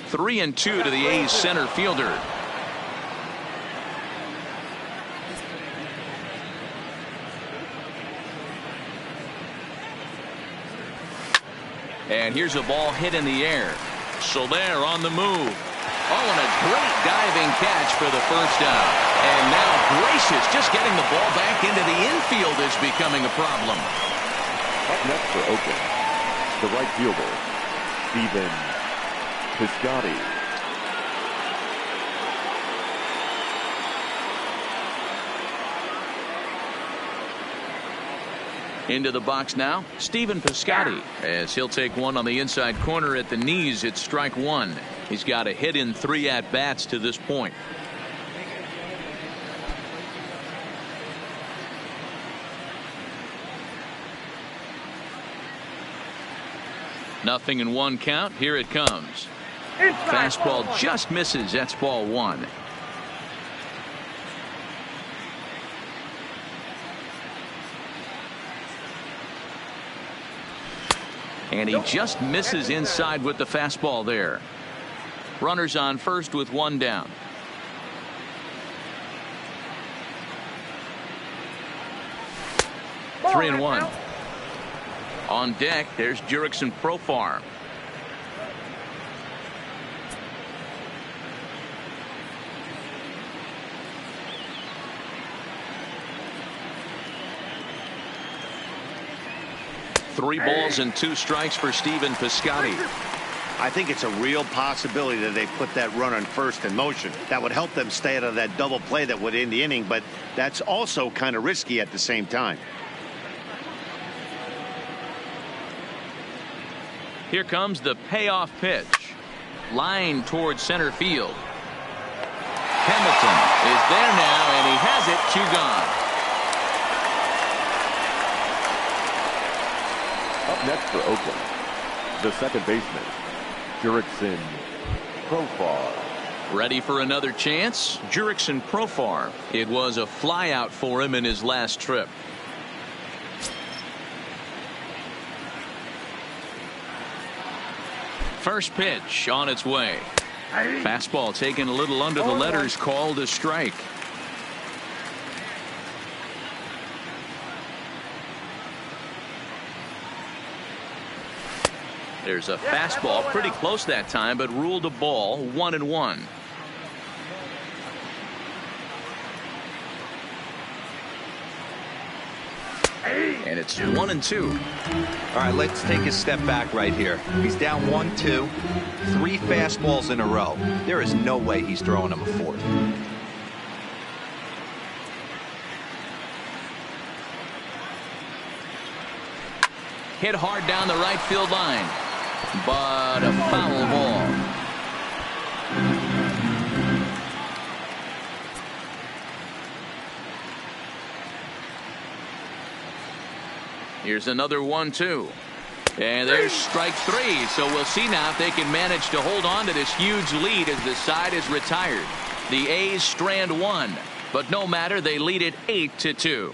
Three and 2 to the A's center fielder. And here's a ball hit in the air. Soler on the move. Oh, and a great diving catch for the first out. And now gracious, just getting the ball back into the infield is becoming a problem. Up next for Oakland, the right fielder, Stephen Piscotty. Into the box now, Stephen Piscotty, as he'll take one on the inside corner at the knees. It's strike 1. He's got a hit in 3 at-bats to this point. Nothing in 1 count. Here it comes. Fastball just misses. That's ball 1. And he just misses inside with the fastball there. Runners on first with 1 down. Ball, 3-1. On deck, there's Jurickson Profar. Three balls and 2 strikes for Stephen Piscotty. I think it's a real possibility that they put that run on first in motion. That would help them stay out of that double play that would end the inning, but that's also kind of risky at the same time. Here comes the payoff pitch. Line towards center field. Hamilton is there now, and he has it. 2 gone. Up next for Oakland, the second baseman, Jurickson Profar. Ready for another chance? Jurickson Profar. It was a flyout for him in his last trip. First pitch on its way. Fastball taken a little under the letters, called a strike. There's a fastball pretty close that time, but ruled a ball. 1-1. And it's 1-2. All right, let's take a step back right here. He's down 1-2, 3 fastballs in a row. There is no way he's throwing him a 4th. Hit hard down the right field line, but a foul ball. Here's another 1-2. And there's strike 3. So we'll see now if they can manage to hold on to this huge lead as the side is retired. The A's strand 1, but no matter, they lead it 8-2.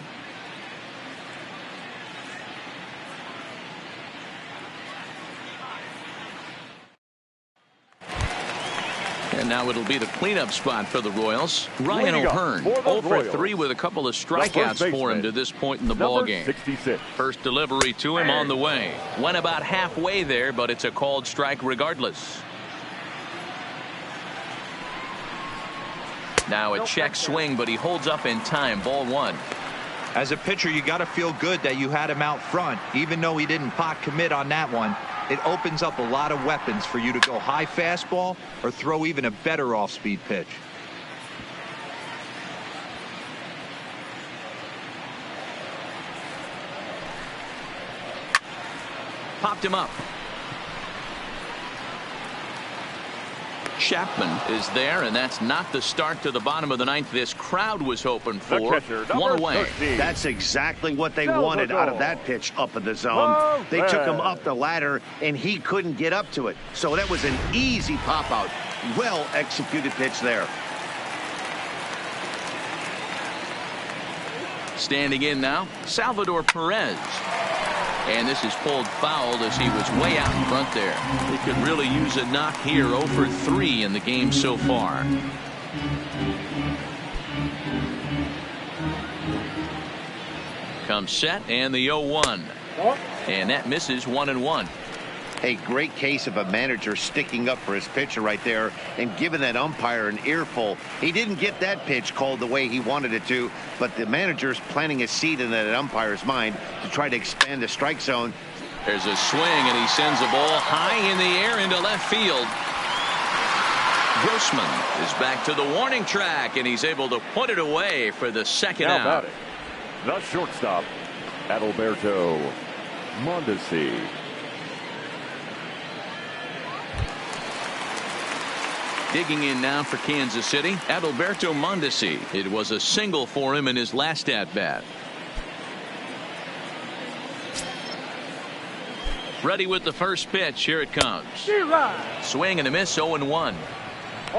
And now it'll be the cleanup spot for the Royals. Ryan O'Hearn, 0 for 3 with a couple of strikeouts for him to this point in the ballgame. 66. First delivery to him on the way. Went about halfway there, but it's a called strike regardless. Now a check swing, but he holds up in time. Ball one. As a pitcher, you got to feel good that you had him out front, even though he didn't pot commit on that one. It opens up a lot of weapons for you to go high fastball or throw even a better off-speed pitch. Popped him up. Chapman is there, and that's not the start to the bottom of the ninth this crowd was hoping for. One away. That's exactly what they wanted out of that pitch up in the zone. They took him up the ladder, and he couldn't get up to it. So that was an easy pop-out. Well-executed pitch there. Standing in now, Salvador Perez. And this is pulled foul as he was way out in front there. He could really use a knock here. 0 for 3 in the game so far. Comes set and the 0-1. And that misses 1-1. A great case of a manager sticking up for his pitcher right there and giving that umpire an earful. He didn't get that pitch called the way he wanted it to, but the manager's planting a seed in that umpire's mind to try to expand the strike zone. There's a swing, and he sends a ball high in the air into left field. Grossman is back to the warning track, and he's able to put it away for the second out. About it, the shortstop, Adalberto Mondesi. Digging in now for Kansas City, Adalberto Mondesi. It was a single for him in his last at-bat. Ready with the first pitch. Here it comes. Swing and a miss. 0-1.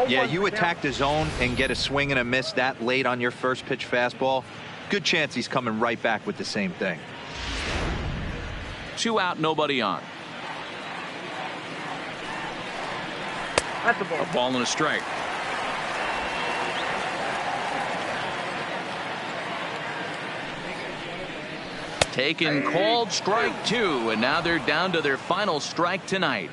Yeah, you attack the zone and get a swing and a miss that late on your first pitch fastball. Good chance he's coming right back with the same thing. 2 out, nobody on. That's a ball. A ball and a strike. Taken, called, strike 2, and now they're down to their final strike tonight.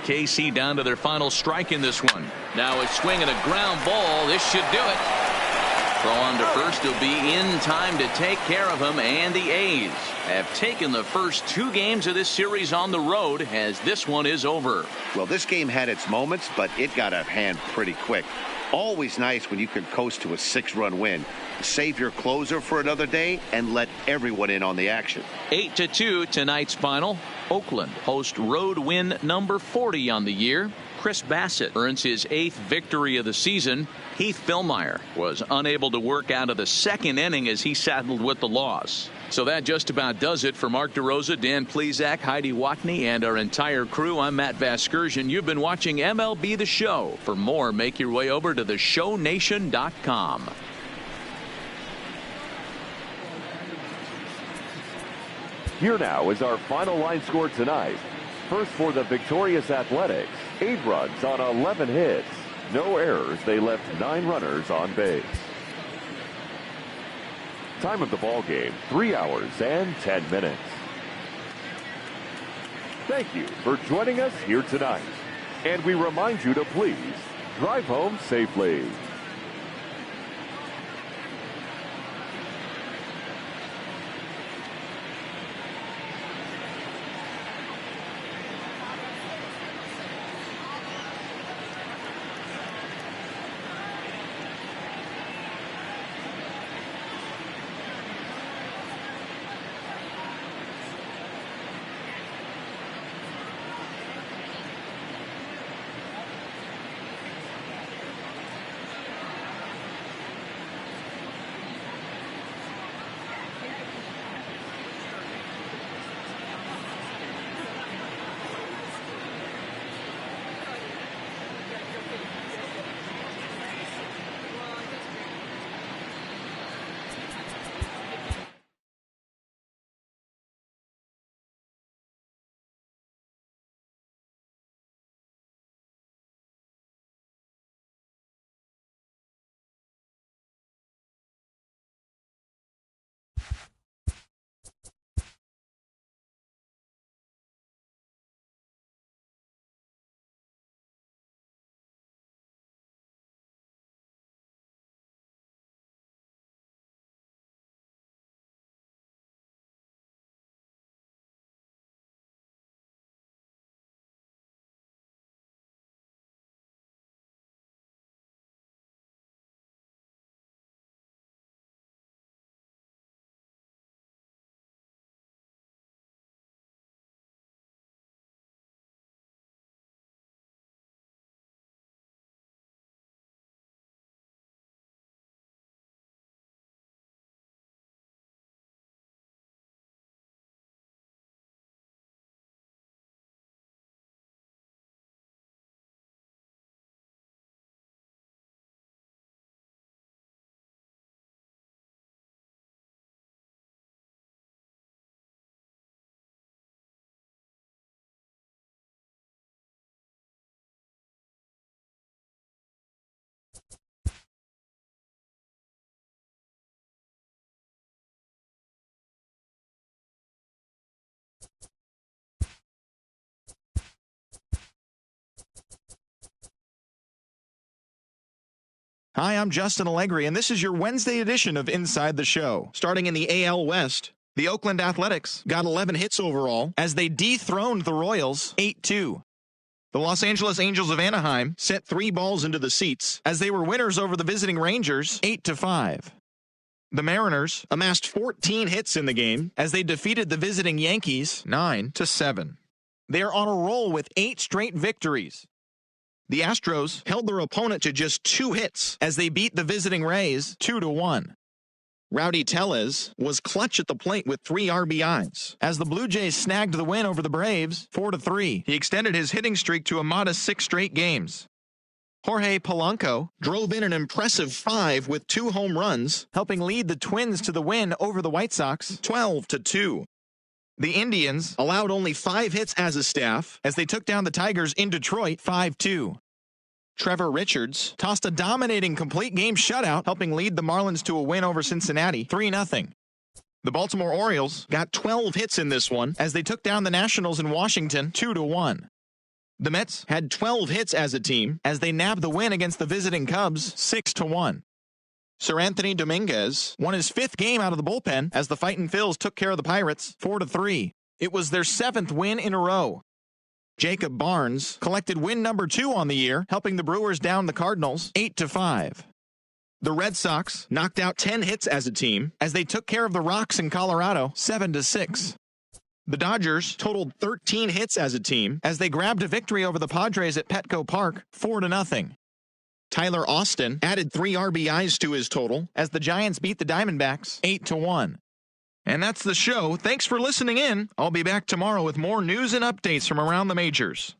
KC down to their final strike in this one. Now a swing and a ground ball. This should do it. Throw on to first. He'll be in time to take care of him, and the A's have taken the first 2 games of this series on the road as this one is over. Well, this game had its moments, but it got out of hand pretty quick. Always nice when you can coast to a 6-run win. Save your closer for another day and let everyone in on the action. 8-2 tonight's final. Oakland host road win number 40 on the year. Chris Bassett earns his 8th victory of the season. Heath Fillmyer was unable to work out of the second inning as he saddled with the loss. So that just about does it for Mark DeRosa, Dan Plesac, Heidi Watney, and our entire crew. I'm Matt Vasgersian. You've been watching MLB The Show. For more, make your way over to theshownation.com. Here now is our final line score tonight. First for the victorious Athletics, 8 runs on 11 hits. No errors. They left 9 runners on base. Time of the ball game, 3 hours and 10 minutes. Thank you for joining us here tonight. And we remind you to please drive home safely. Hi, I'm Justin Allegri, and this is your Wednesday edition of Inside the Show. Starting in the AL West, the Oakland Athletics got 11 hits overall as they dethroned the Royals 8-2. The Los Angeles Angels of Anaheim sent 3 balls into the seats as they were winners over the visiting Rangers 8-5. The Mariners amassed 14 hits in the game as they defeated the visiting Yankees 9-7. They are on a roll with 8 straight victories. The Astros held their opponent to just 2 hits as they beat the visiting Rays 2-1. Rowdy Tellez was clutch at the plate with 3 RBIs as the Blue Jays snagged the win over the Braves 4-3. He extended his hitting streak to a modest 6 straight games. Jorge Polanco drove in an impressive 5 with 2 home runs, helping lead the Twins to the win over the White Sox 12-2. The Indians allowed only 5 hits as a staff as they took down the Tigers in Detroit 5-2. Trevor Richards tossed a dominating complete game shutout, helping lead the Marlins to a win over Cincinnati 3-0. The Baltimore Orioles got 12 hits in this one as they took down the Nationals in Washington 2-1. The Mets had 12 hits as a team as they nabbed the win against the visiting Cubs 6-1. Sir Anthony Dominguez won his 5th game out of the bullpen as the Fightin' Phils took care of the Pirates 4-3. It was their 7th win in a row. Jacob Barnes collected win number 2 on the year, helping the Brewers down the Cardinals 8-5. The Red Sox knocked out 10 hits as a team as they took care of the Rocks in Colorado 7-6. The Dodgers totaled 13 hits as a team as they grabbed a victory over the Padres at Petco Park 4-0. Tyler Austin added 3 RBIs to his total as the Giants beat the Diamondbacks 8-1. And that's the show. Thanks for listening in. I'll be back tomorrow with more news and updates from around the majors.